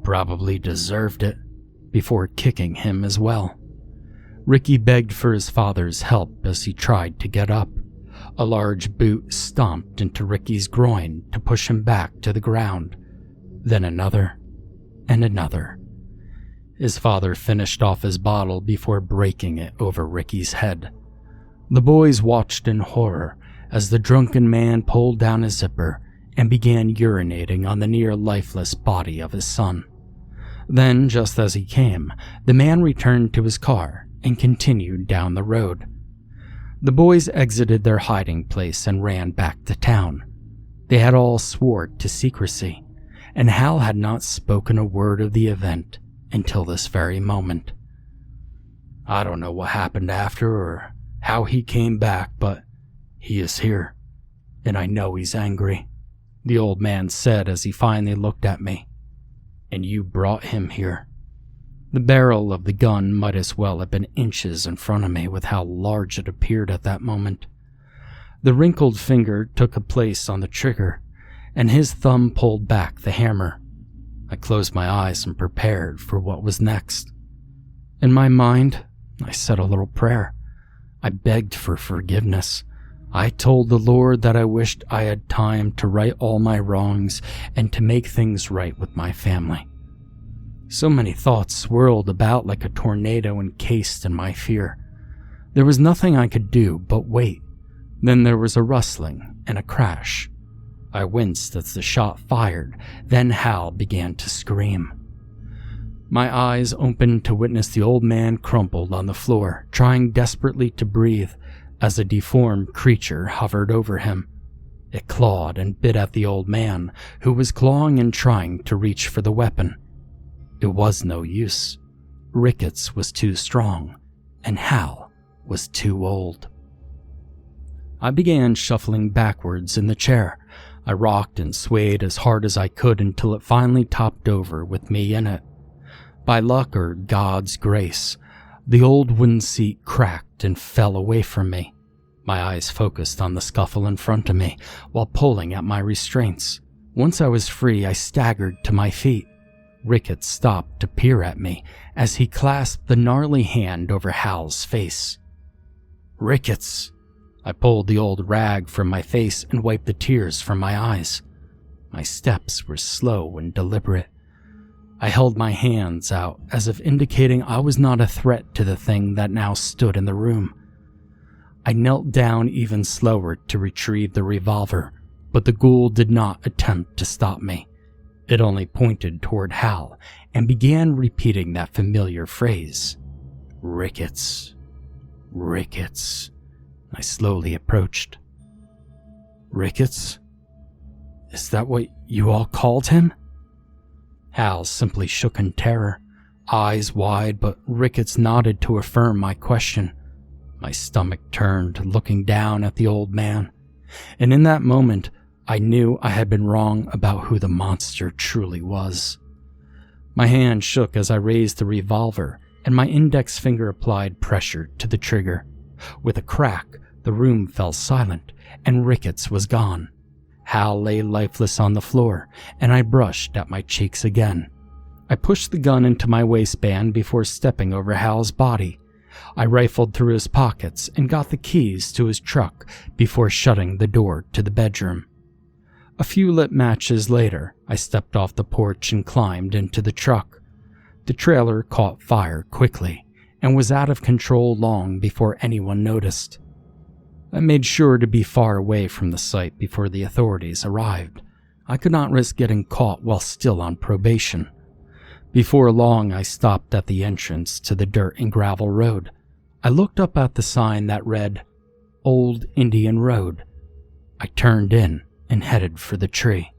"Probably deserved it," before kicking him as well. Ricky begged for his father's help as he tried to get up. A large boot stomped into Ricky's groin to push him back to the ground. Then another, and another. His father finished off his bottle before breaking it over Ricky's head. The boys watched in horror as the drunken man pulled down his zipper and began urinating on the near lifeless body of his son. Then, just as he came, the man returned to his car and continued down the road. The boys exited their hiding place and ran back to town. They had all sworn to secrecy, and Hal had not spoken a word of the event until this very moment. I don't know what happened after or how he came back, but he is here, and I know he's angry, the old man said as he finally looked at me. And you brought him here. The barrel of the gun might as well have been inches in front of me with how large it appeared at that moment. The wrinkled finger took a place on the trigger, and his thumb pulled back the hammer. I closed my eyes and prepared for what was next. In my mind, I said a little prayer. I begged for forgiveness. I told the Lord that I wished I had time to right all my wrongs and to make things right with my family. So many thoughts swirled about like a tornado encased in my fear. There was nothing I could do but wait. Then there was a rustling and a crash. I winced as the shot fired, then Hal began to scream. My eyes opened to witness the old man crumpled on the floor, trying desperately to breathe as a deformed creature hovered over him. It clawed and bit at the old man, who was clawing and trying to reach for the weapon. It was no use. Rickets was too strong, and Hal was too old. I began shuffling backwards in the chair. I rocked and swayed as hard as I could until it finally topped over with me in it. By luck or God's grace, the old wooden seat cracked and fell away from me. My eyes focused on the scuffle in front of me while pulling at my restraints. Once I was free, I staggered to my feet. Rickets stopped to peer at me as he clasped the gnarly hand over Hal's face. Rickets! I pulled the old rag from my face and wiped the tears from my eyes. My steps were slow and deliberate. I held my hands out as if indicating I was not a threat to the thing that now stood in the room. I knelt down even slower to retrieve the revolver, but the ghoul did not attempt to stop me. It only pointed toward Hal and began repeating that familiar phrase. Rickets. Rickets. I slowly approached. Rickets? Is that what you all called him? Hal simply shook in terror. eyes wide, but Rickets nodded to affirm my question. My stomach turned, looking down at the old man, and in that moment, I knew I had been wrong about who the monster truly was. My hand shook as I raised the revolver, and my index finger applied pressure to the trigger. With a crack, the room fell silent, and Rickets was gone. Hal lay lifeless on the floor, and I brushed at my cheeks again. I pushed the gun into my waistband before stepping over Hal's body. I rifled through his pockets and got the keys to his truck before shutting the door to the bedroom. A few lit matches later, I stepped off the porch and climbed into the truck. The trailer caught fire quickly and was out of control long before anyone noticed. I made sure to be far away from the site before the authorities arrived. I could not risk getting caught while still on probation. Before long, I stopped at the entrance to the dirt and gravel road. I looked up at the sign that read, Old Indian Road. I turned in and headed for the tree.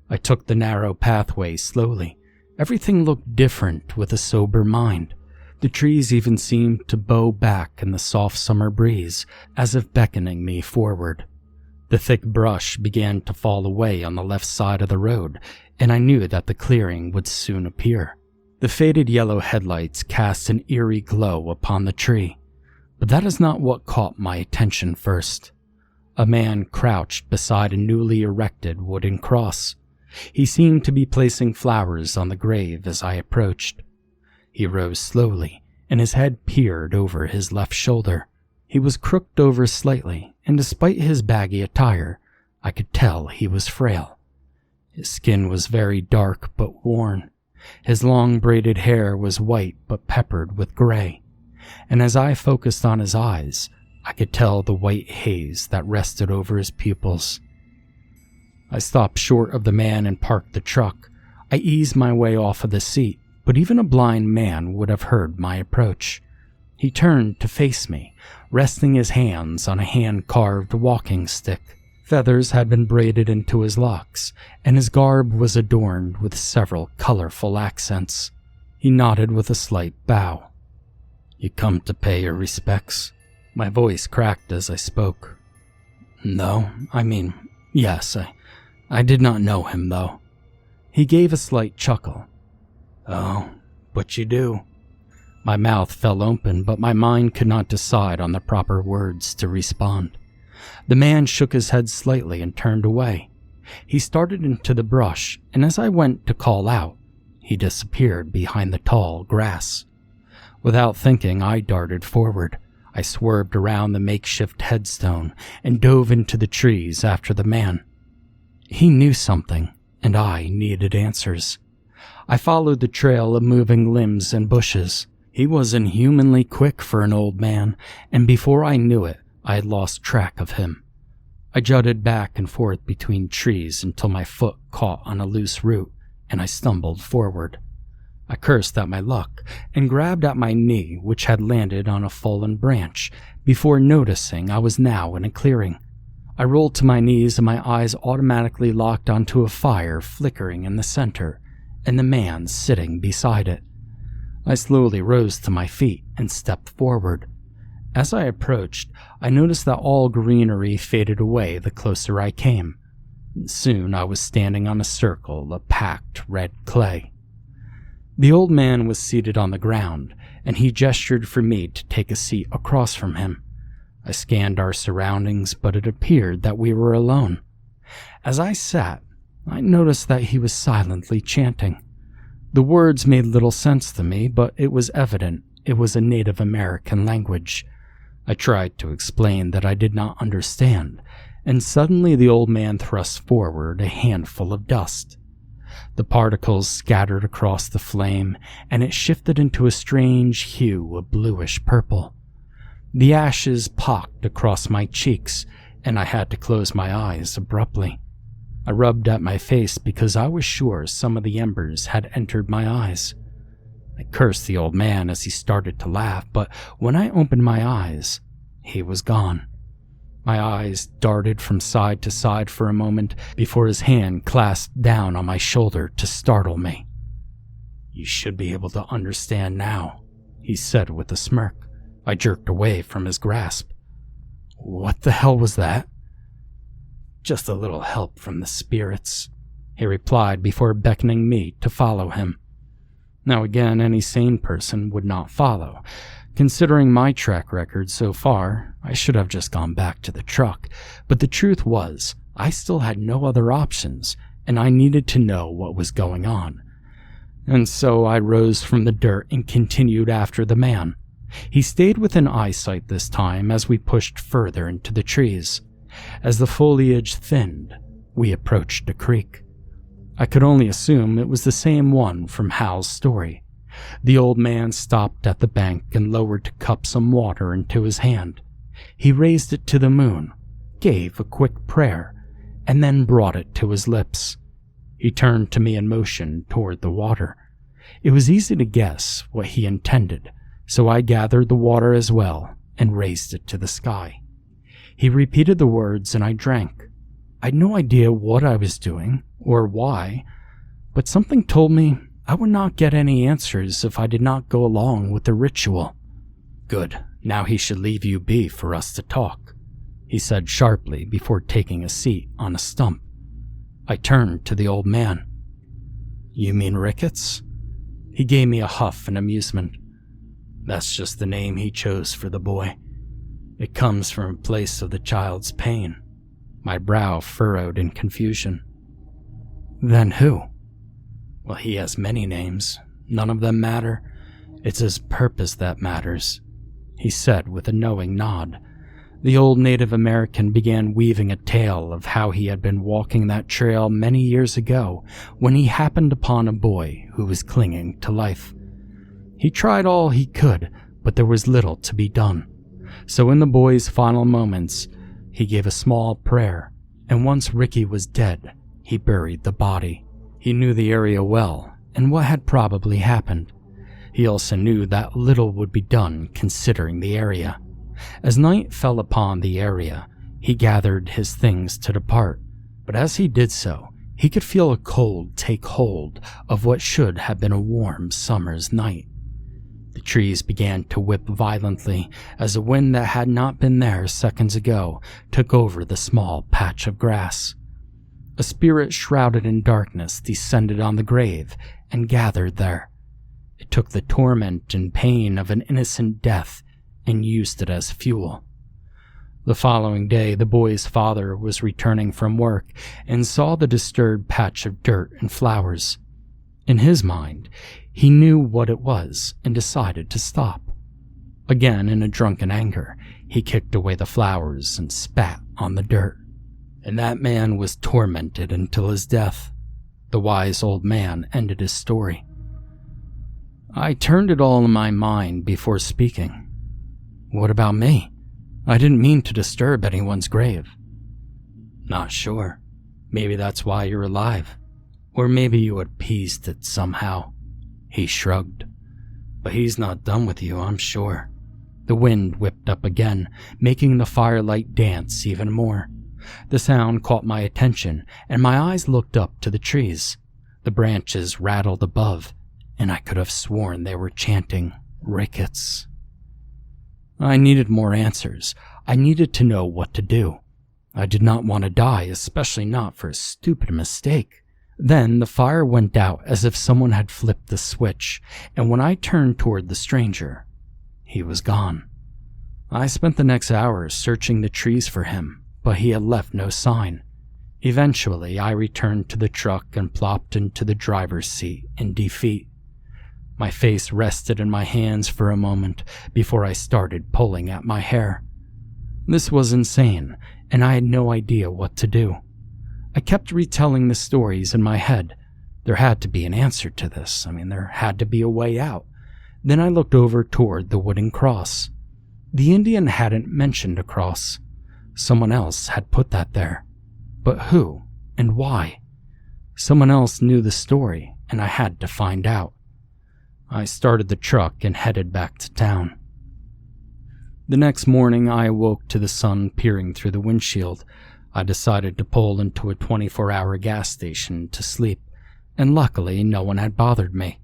I took the narrow pathway slowly. Everything looked different with a sober mind. The trees even seemed to bow back in the soft summer breeze, as if beckoning me forward. The thick brush began to fall away on the left side of the road, and I knew that the clearing would soon appear. The faded yellow headlights cast an eerie glow upon the tree, but that is not what caught my attention first. A man crouched beside a newly erected wooden cross. He seemed to be placing flowers on the grave as I approached. He rose slowly, and his head peered over his left shoulder. He was crooked over slightly, and despite his baggy attire, I could tell he was frail. His skin was very dark but worn. His long braided hair was white but peppered with gray, and as I focused on his eyes, I could tell the white haze that rested over his pupils. I stopped short of the man and parked the truck. I eased my way off of the seat, but even a blind man would have heard my approach. He turned to face me, resting his hands on a hand-carved walking stick. Feathers had been braided into his locks, and his garb was adorned with several colorful accents. He nodded with a slight bow. "You come to pay your respects?" My voice cracked as I spoke. "No, yes, I did not know him, though." He gave a slight chuckle. "Oh, but you do." My mouth fell open, but my mind could not decide on the proper words to respond. The man shook his head slightly and turned away. He started into the brush, and as I went to call out, he disappeared behind the tall grass. Without thinking, I darted forward. I swerved around the makeshift headstone and dove into the trees after the man. He knew something, and I needed answers. I followed the trail of moving limbs and bushes. He was inhumanly quick for an old man, and before I knew it, I had lost track of him. I jutted back and forth between trees until my foot caught on a loose root, and I stumbled forward. I cursed at my luck and grabbed at my knee, which had landed on a fallen branch, before noticing I was now in a clearing. I rolled to my knees and my eyes automatically locked onto a fire flickering in the center, and the man sitting beside it. I slowly rose to my feet and stepped forward. As I approached, I noticed that all greenery faded away the closer I came. Soon I was standing on a circle of packed red clay. The old man was seated on the ground, and he gestured for me to take a seat across from him. I scanned our surroundings, but it appeared that we were alone. As I sat, I noticed that he was silently chanting. The words made little sense to me, but it was evident it was a Native American language. I tried to explain that I did not understand, and suddenly the old man thrust forward a handful of dust. The particles scattered across the flame, and it shifted into a strange hue of bluish purple. The ashes pocked across my cheeks, and I had to close my eyes abruptly. I rubbed at my face because I was sure some of the embers had entered my eyes. I cursed the old man as he started to laugh, but when I opened my eyes, he was gone. My eyes darted from side to side for a moment before his hand clasped down on my shoulder to startle me. "You should be able to understand now," he said with a smirk. I jerked away from his grasp. "What the hell was that?" "Just a little help from the spirits," he replied before beckoning me to follow him. Now again, any sane person would not follow. Considering my track record so far, I should have just gone back to the truck, but the truth was, I still had no other options, and I needed to know what was going on. And so I rose from the dirt and continued after the man. He stayed within eyesight this time as we pushed further into the trees. As the foliage thinned, we approached a creek. I could only assume it was the same one from Hal's story. The old man stopped at the bank and lowered to cup some water into his hand. He raised it to the moon, gave a quick prayer, and then brought it to his lips. He turned to me and motioned toward the water. It was easy to guess what he intended, so I gathered the water as well and raised it to the sky. He repeated the words and I drank. I had no idea what I was doing or why, but something told me I would not get any answers if I did not go along with the ritual. "Good, now he should leave you be for us to talk," he said sharply before taking a seat on a stump. I turned to the old man. "You mean Rickets?" He gave me a huff in amusement. "That's just the name he chose for the boy. It comes from a place of the child's pain." My brow furrowed in confusion. "Then who?" "Well, he has many names. None of them matter. It's his purpose that matters," he said with a knowing nod. The old Native American began weaving a tale of how he had been walking that trail many years ago when he happened upon a boy who was clinging to life. He tried all he could, but there was little to be done. So in the boy's final moments, he gave a small prayer, and once Ricky was dead, he buried the body. He knew the area well and what had probably happened. He also knew that little would be done considering the area. As night fell upon the area, he gathered his things to depart, but as he did so, he could feel a cold take hold of what should have been a warm summer's night. The trees began to whip violently as a wind that had not been there seconds ago took over the small patch of grass. A spirit shrouded in darkness descended on the grave and gathered there. It took the torment and pain of an innocent death and used it as fuel. The following day, the boy's father was returning from work and saw the disturbed patch of dirt and flowers. In his mind, he knew what it was and decided to stop. Again, in a drunken anger, he kicked away the flowers and spat on the dirt. And that man was tormented until his death. The wise old man ended his story. I turned it all in my mind before speaking. "What about me? I didn't mean to disturb anyone's grave." "Not sure. Maybe that's why you're alive. Or maybe you appeased it somehow." He shrugged. "But he's not done with you, I'm sure." The wind whipped up again, making the firelight dance even more. The sound caught my attention, and my eyes looked up to the trees. The branches rattled above, and I could have sworn they were chanting Rickets. I needed more answers. I needed to know what to do. I did not want to die, especially not for a stupid mistake. Then the fire went out as if someone had flipped the switch, and when I turned toward the stranger, he was gone. I spent the next hours searching the trees for him, but he had left no sign. Eventually, I returned to the truck and plopped into the driver's seat in defeat. My face rested in my hands for a moment before I started pulling at my hair. This was insane, and I had no idea what to do. I kept retelling the stories in my head. There had to be an answer to this. There had to be a way out. Then I looked over toward the wooden cross. The Indian hadn't mentioned a cross. Someone else had put that there. But who and why? Someone else knew the story, and I had to find out. I started the truck and headed back to town. The next morning, I awoke to the sun peering through the windshield. I decided to pull into a 24-hour gas station to sleep, and luckily no one had bothered me.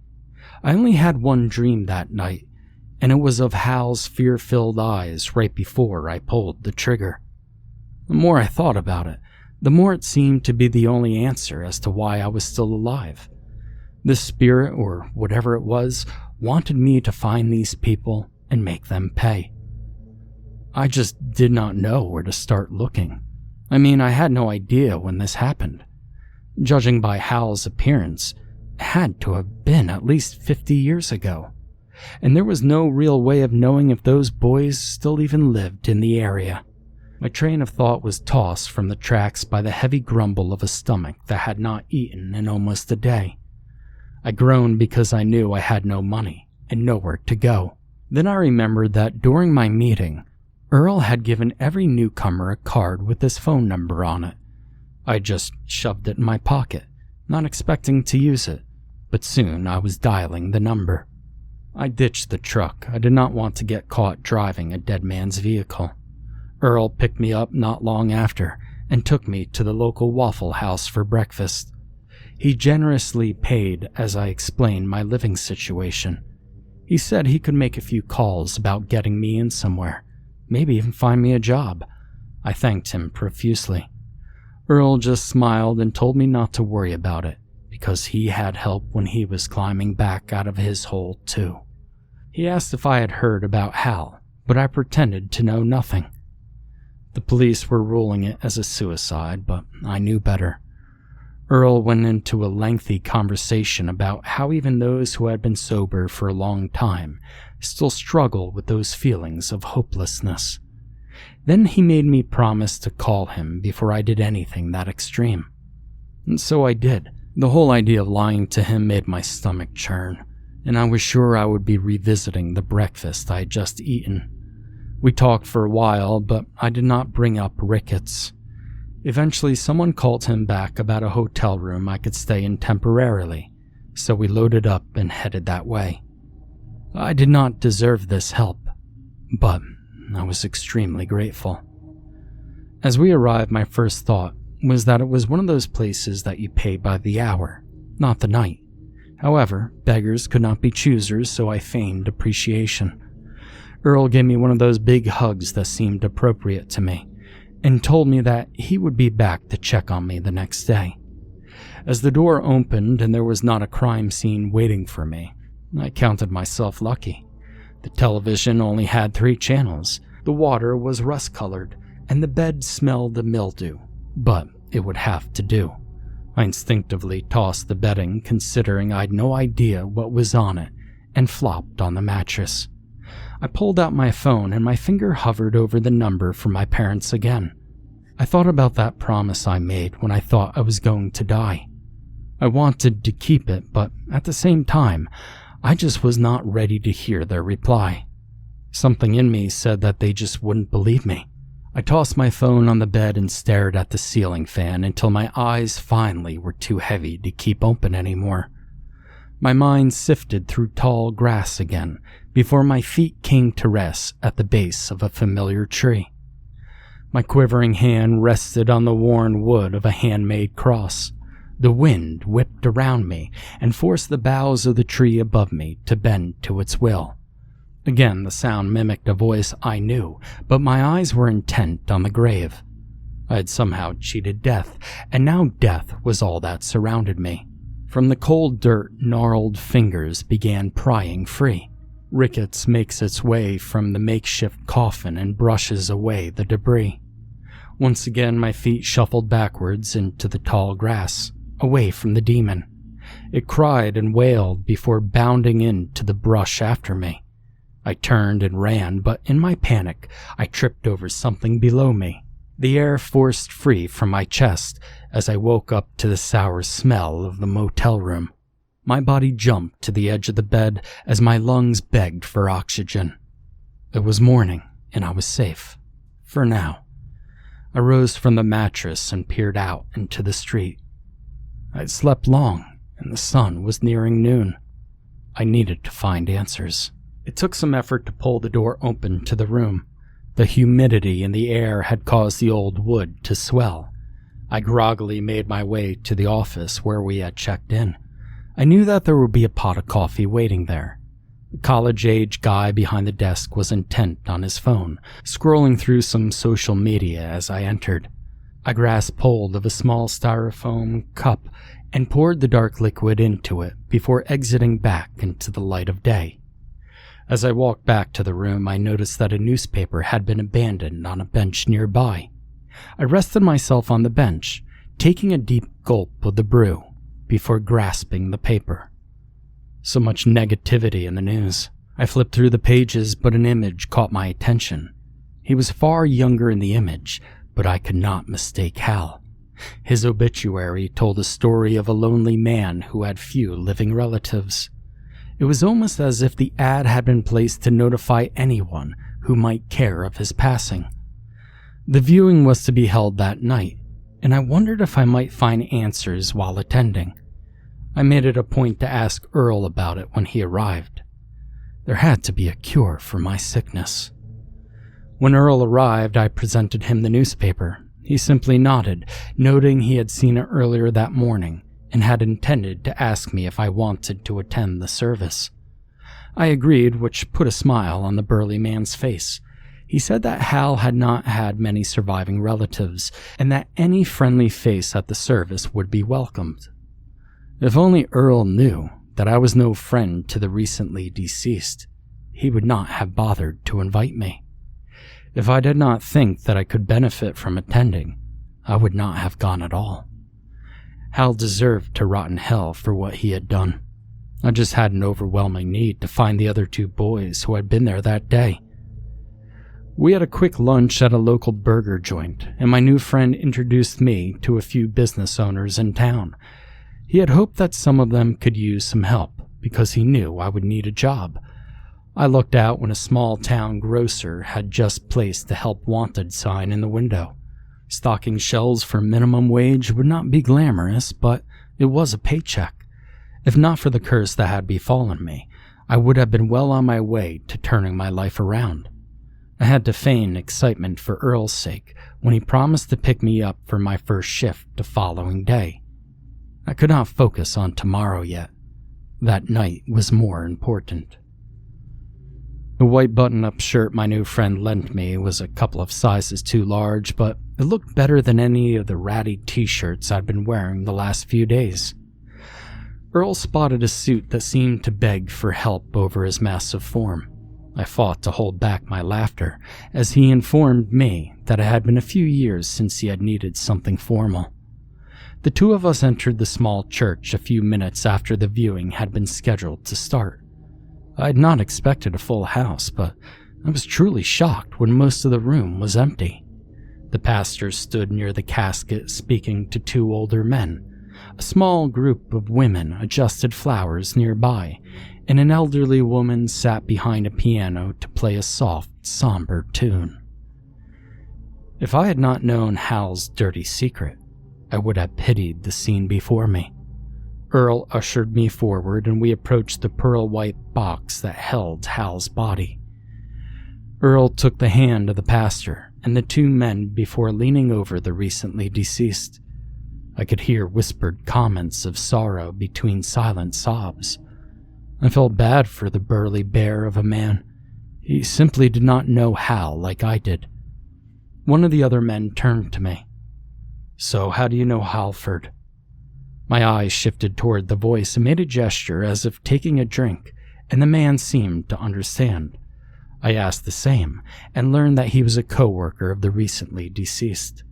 I only had one dream that night, and it was of Hal's fear-filled eyes right before I pulled the trigger. The more I thought about it, the more it seemed to be the only answer as to why I was still alive. This spirit, or whatever it was, wanted me to find these people and make them pay. I just did not know where to start looking. I mean, I had no idea when this happened. Judging by Hal's appearance, it had to have been at least 50 years ago, and there was no real way of knowing if those boys still even lived in the area. My train of thought was tossed from the tracks by the heavy grumble of a stomach that had not eaten in almost a day. I groaned because I knew I had no money and nowhere to go. Then I remembered that during my meeting, Earl had given every newcomer a card with his phone number on it. I just shoved it in my pocket, not expecting to use it, but soon I was dialing the number. I ditched the truck. I did not want to get caught driving a dead man's vehicle. Earl picked me up not long after and took me to the local Waffle House for breakfast. He generously paid as I explained my living situation. He said he could make a few calls about getting me in somewhere, maybe even find me a job. I thanked him profusely. Earl just smiled and told me not to worry about it, because he had help when he was climbing back out of his hole too. He asked if I had heard about Hal, but I pretended to know nothing. The police were ruling it as a suicide, but I knew better. Earl went into a lengthy conversation about how even those who had been sober for a long time still struggle with those feelings of hopelessness. Then he made me promise to call him before I did anything that extreme. And so I did. The whole idea of lying to him made my stomach churn, and I was sure I would be revisiting the breakfast I had just eaten. We talked for a while, but I did not bring up Rickets. Eventually, someone called him back about a hotel room I could stay in temporarily, so we loaded up and headed that way. I did not deserve this help, but I was extremely grateful. As we arrived, my first thought was that it was one of those places that you pay by the hour, not the night. However, beggars could not be choosers, so I feigned appreciation. Earl gave me one of those big hugs that seemed appropriate to me, and told me that he would be back to check on me the next day. As the door opened and there was not a crime scene waiting for me, I counted myself lucky. The television only had 3 channels, the water was rust-colored, and the bed smelled of mildew, but it would have to do. I instinctively tossed the bedding, considering I'd no idea what was on it, and flopped on the mattress. I pulled out my phone and my finger hovered over the number for my parents again. I thought about that promise I made when I thought I was going to die. I wanted to keep it, but at the same time, I just was not ready to hear their reply. Something in me said that they just wouldn't believe me. I tossed my phone on the bed and stared at the ceiling fan until my eyes finally were too heavy to keep open anymore. My mind sifted through tall grass again before my feet came to rest at the base of a familiar tree. My quivering hand rested on the worn wood of a handmade cross. The wind whipped around me and forced the boughs of the tree above me to bend to its will. Again, the sound mimicked a voice I knew, but my eyes were intent on the grave. I had somehow cheated death, and now death was all that surrounded me. From the cold dirt, gnarled fingers began prying free. Rickets makes its way from the makeshift coffin and brushes away the debris. Once again, my feet shuffled backwards into the tall grass, away from the demon. It cried and wailed before bounding into the brush after me. I turned and ran, but in my panic, I tripped over something below me. The air forced free from my chest as I woke up to the sour smell of the motel room. My body jumped to the edge of the bed as my lungs begged for oxygen. It was morning, and I was safe. For now. I rose from the mattress and peered out into the street. I'd slept long, and the sun was nearing noon. I needed to find answers. It took some effort to pull the door open to the room. The humidity in the air had caused the old wood to swell. I groggily made my way to the office where we had checked in. I knew that there would be a pot of coffee waiting there. The college-age guy behind the desk was intent on his phone, scrolling through some social media as I entered. I grasped hold of a small styrofoam cup and poured the dark liquid into it before exiting back into the light of day. As I walked back to the room, I noticed that a newspaper had been abandoned on a bench nearby. I rested myself on the bench, taking a deep gulp of the brew before grasping the paper. So much negativity in the news. I flipped through the pages, but an image caught my attention. He was far younger in the image, but I could not mistake Hal. His obituary told a story of a lonely man who had few living relatives. It was almost as if the ad had been placed to notify anyone who might care of his passing. The viewing was to be held that night, and I wondered if I might find answers while attending. I made it a point to ask Earl about it when he arrived. There had to be a cure for my sickness. When Earl arrived, I presented him the newspaper. He simply nodded, noting he had seen it earlier that morning and had intended to ask me if I wanted to attend the service. I agreed, which put a smile on the burly man's face. He said that Hal had not had many surviving relatives and that any friendly face at the service would be welcomed. If only Earl knew that I was no friend to the recently deceased, he would not have bothered to invite me. If I did not think that I could benefit from attending, I would not have gone at all. Hal deserved to rot in hell for what he had done. I just had an overwhelming need to find the other two boys who had been there that day. We had a quick lunch at a local burger joint, and my new friend introduced me to a few business owners in town. He had hoped that some of them could use some help because he knew I would need a job. I looked out when a small-town grocer had just placed the help wanted sign in the window. Stocking shelves for minimum wage would not be glamorous, but it was a paycheck. If not for the curse that had befallen me, I would have been well on my way to turning my life around. I had to feign excitement for Earl's sake when he promised to pick me up for my first shift the following day. I could not focus on tomorrow yet. That night was more important. The white button-up shirt my new friend lent me was a couple of sizes too large, but it looked better than any of the ratty t-shirts I'd been wearing the last few days. Earl spotted a suit that seemed to beg for help over his massive form. I fought to hold back my laughter as he informed me that it had been a few years since he had needed something formal. The two of us entered the small church a few minutes after the viewing had been scheduled to start. I had not expected a full house, but I was truly shocked when most of the room was empty. The pastor stood near the casket speaking to two older men. A small group of women adjusted flowers nearby, and an elderly woman sat behind a piano to play a soft, somber tune. If I had not known Hal's dirty secret, I would have pitied the scene before me. Earl ushered me forward and we approached the pearl-white box that held Hal's body. Earl took the hand of the pastor and the two men before leaning over the recently deceased. I could hear whispered comments of sorrow between silent sobs. I felt bad for the burly bear of a man. He simply did not know Hal like I did. One of the other men turned to me. "So how do you know Halford?" My eyes shifted toward the voice and made a gesture as if taking a drink, and the man seemed to understand. I asked the same, and learned that he was a co-worker of the recently deceased.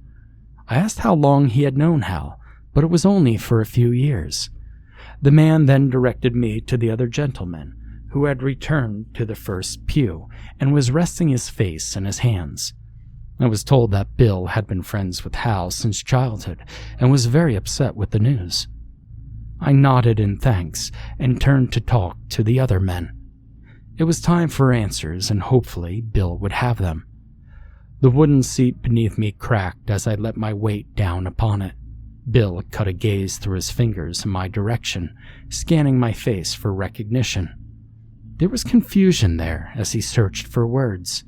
I asked how long he had known Hal, but it was only for a few years. The man then directed me to the other gentleman, who had returned to the first pew and was resting his face in his hands. I was told that Bill had been friends with Hal since childhood and was very upset with the news. I nodded in thanks and turned to talk to the other men. It was time for answers, and hopefully Bill would have them. The wooden seat beneath me cracked as I let my weight down upon it. Bill cut a gaze through his fingers in my direction, scanning my face for recognition. There was confusion there as he searched for words.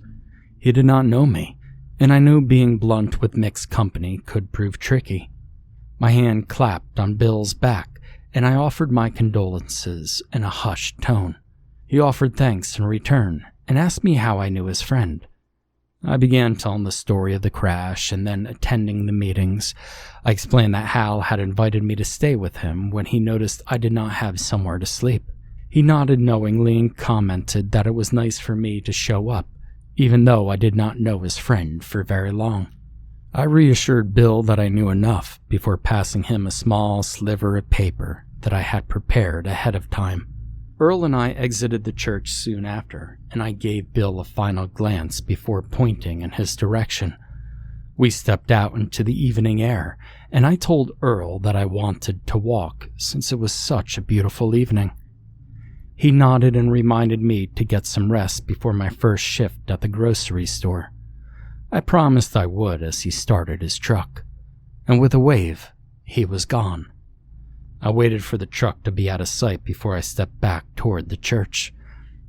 He did not know me, and I knew being blunt with mixed company could prove tricky. My hand clapped on Bill's back, and I offered my condolences in a hushed tone. He offered thanks in return and asked me how I knew his friend. I began telling the story of the crash and then attending the meetings. I explained that Hal had invited me to stay with him when he noticed I did not have somewhere to sleep. He nodded knowingly and commented that it was nice for me to show up, even though I did not know his friend for very long. I reassured Bill that I knew enough before passing him a small sliver of paper that I had prepared ahead of time. Earl and I exited the church soon after, and I gave Bill a final glance before pointing in his direction. We stepped out into the evening air, and I told Earl that I wanted to walk since it was such a beautiful evening. He nodded and reminded me to get some rest before my first shift at the grocery store. I promised I would as he started his truck, and with a wave, he was gone. I waited for the truck to be out of sight before I stepped back toward the church.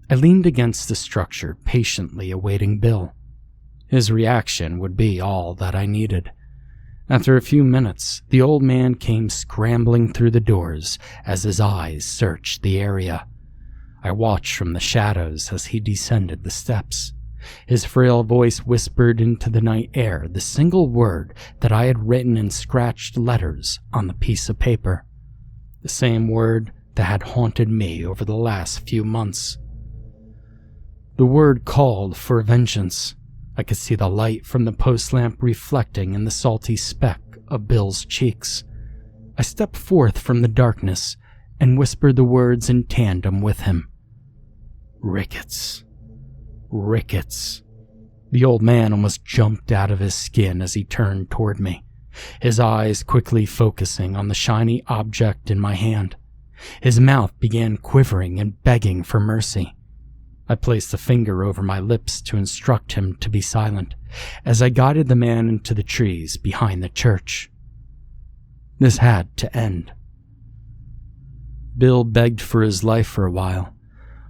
I leaned against the structure, patiently awaiting Bill. His reaction would be all that I needed. After a few minutes, the old man came scrambling through the doors as his eyes searched the area. I watched from the shadows as he descended the steps. His frail voice whispered into the night air the single word that I had written in scratched letters on the piece of paper. The same word that had haunted me over the last few months. The word called for vengeance. I could see the light from the post lamp reflecting in the salty speck of Bill's cheeks. I stepped forth from the darkness and whispered the words in tandem with him. Rickets. Rickets. The old man almost jumped out of his skin as he turned toward me, his eyes quickly focusing on the shiny object in my hand. His mouth began quivering and begging for mercy. I placed a finger over my lips to instruct him to be silent as I guided the man into the trees behind the church. This had to end. Bill begged for his life for a while,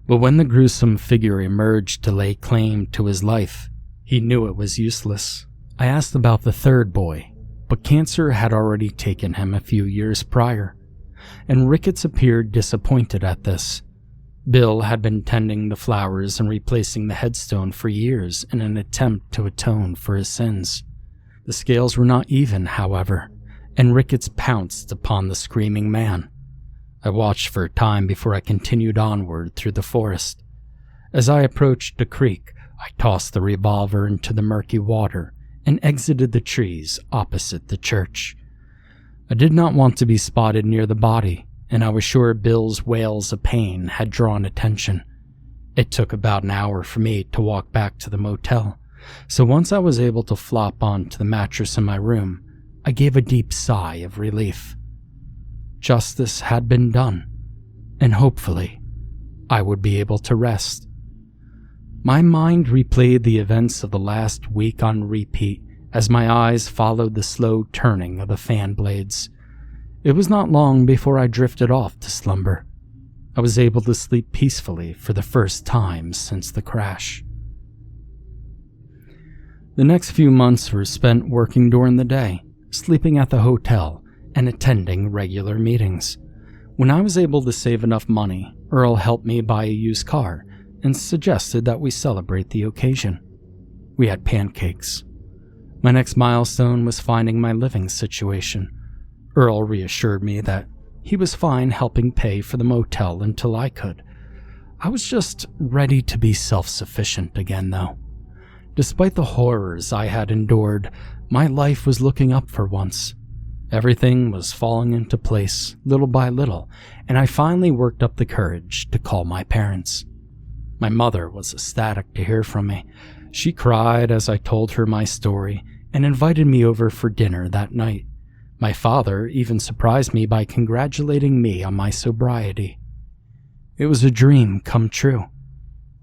but when the gruesome figure emerged to lay claim to his life, he knew it was useless. I asked about the third boy, but cancer had already taken him a few years prior, and Rickets appeared disappointed at this. Bill had been tending the flowers and replacing the headstone for years in an attempt to atone for his sins. The scales were not even, however, and Rickets pounced upon the screaming man. I watched for a time before I continued onward through the forest. As I approached the creek, I tossed the revolver into the murky water and exited the trees opposite the church. I did not want to be spotted near the body, and I was sure Bill's wails of pain had drawn attention. It took about an hour for me to walk back to the motel, so once I was able to flop onto the mattress in my room, I gave a deep sigh of relief. Justice had been done, and hopefully, I would be able to rest. My mind replayed the events of the last week on repeat as my eyes followed the slow turning of the fan blades. It was not long before I drifted off to slumber. I was able to sleep peacefully for the first time since the crash. The next few months were spent working during the day, sleeping at the hotel, and attending regular meetings. When I was able to save enough money, Earl helped me buy a used car and suggested that we celebrate the occasion. We had pancakes. My next milestone was finding my living situation. Earl reassured me that he was fine helping pay for the motel until I could. I was just ready to be self-sufficient again, though. Despite the horrors I had endured, my life was looking up for once. Everything was falling into place, little by little, and I finally worked up the courage to call my parents. My mother was ecstatic to hear from me. She cried as I told her my story and invited me over for dinner that night. My father even surprised me by congratulating me on my sobriety. It was a dream come true.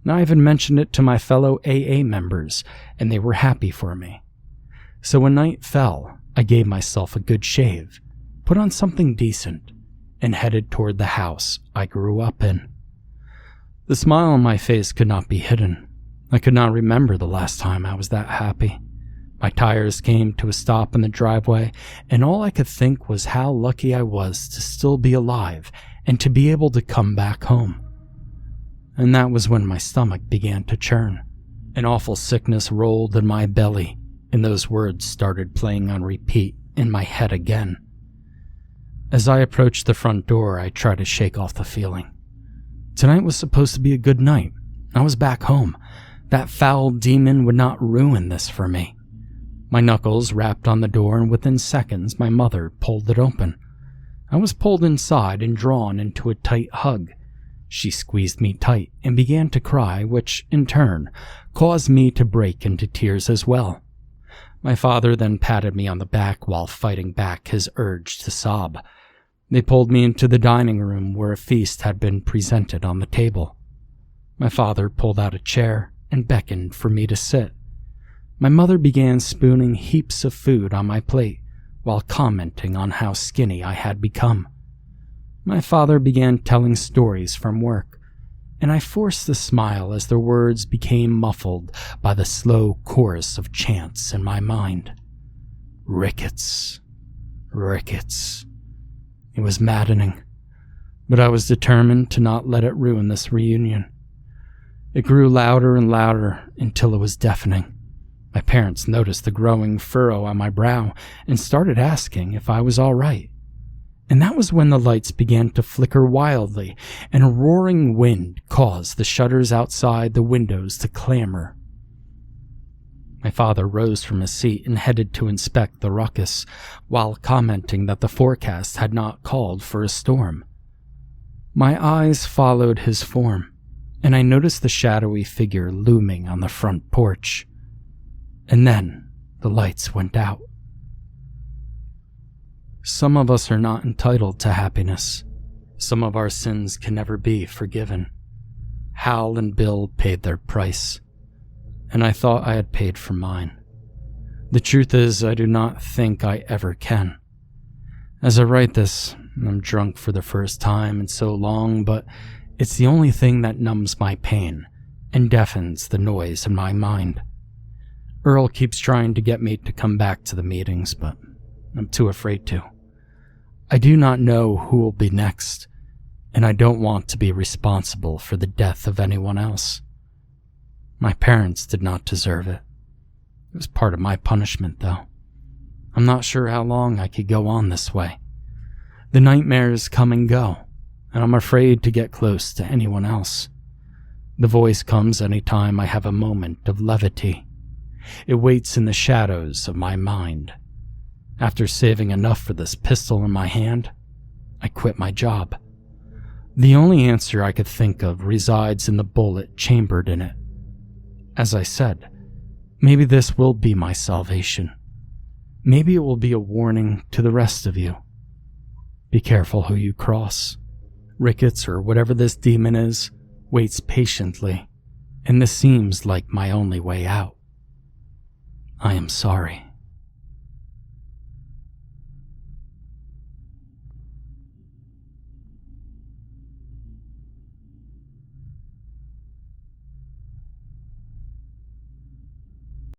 I even mentioned it to my fellow AA members, and they were happy for me. So when night fell, I gave myself a good shave, put on something decent, and headed toward the house I grew up in. The smile on my face could not be hidden. I could not remember the last time I was that happy. My tires came to a stop in the driveway, and all I could think was how lucky I was to still be alive and to be able to come back home. And that was when my stomach began to churn. An awful sickness rolled in my belly, and those words started playing on repeat in my head again. As I approached the front door, I tried to shake off the feeling. Tonight was supposed to be a good night. I was back home. That foul demon would not ruin this for me. My knuckles rapped on the door, and within seconds, my mother pulled it open. I was pulled inside and drawn into a tight hug. She squeezed me tight and began to cry, which, in turn, caused me to break into tears as well. My father then patted me on the back while fighting back his urge to sob. They pulled me into the dining room where a feast had been presented on the table. My father pulled out a chair and beckoned for me to sit. My mother began spooning heaps of food on my plate while commenting on how skinny I had become. My father began telling stories from work, and I forced a smile as their words became muffled by the slow chorus of chants in my mind. Rickets. Rickets. It was maddening, but I was determined to not let it ruin this reunion. It grew louder and louder until it was deafening. My parents noticed the growing furrow on my brow and started asking if I was all right. And that was when the lights began to flicker wildly, and a roaring wind caused the shutters outside the windows to clamor. My father rose from his seat and headed to inspect the ruckus, while commenting that the forecast had not called for a storm. My eyes followed his form, and I noticed the shadowy figure looming on the front porch. And then the lights went out. Some of us are not entitled to happiness. Some of our sins can never be forgiven. Hal and Bill paid their price, and I thought I had paid for mine. The truth is, I do not think I ever can. As I write this, I'm drunk for the first time in so long, but it's the only thing that numbs my pain and deafens the noise in my mind. Earl keeps trying to get me to come back to the meetings, but I'm too afraid to. I do not know who will be next, and I don't want to be responsible for the death of anyone else. My parents did not deserve it. It was part of my punishment, though. I'm not sure how long I could go on this way. The nightmares come and go, and I'm afraid to get close to anyone else. The voice comes any time I have a moment of levity. It waits in the shadows of my mind. After saving enough for this pistol in my hand, I quit my job. The only answer I could think of resides in the bullet chambered in it. As I said, maybe this will be my salvation. Maybe it will be a warning to the rest of you. Be careful who you cross. Rickets, or whatever this demon is, waits patiently, and this seems like my only way out. I am sorry.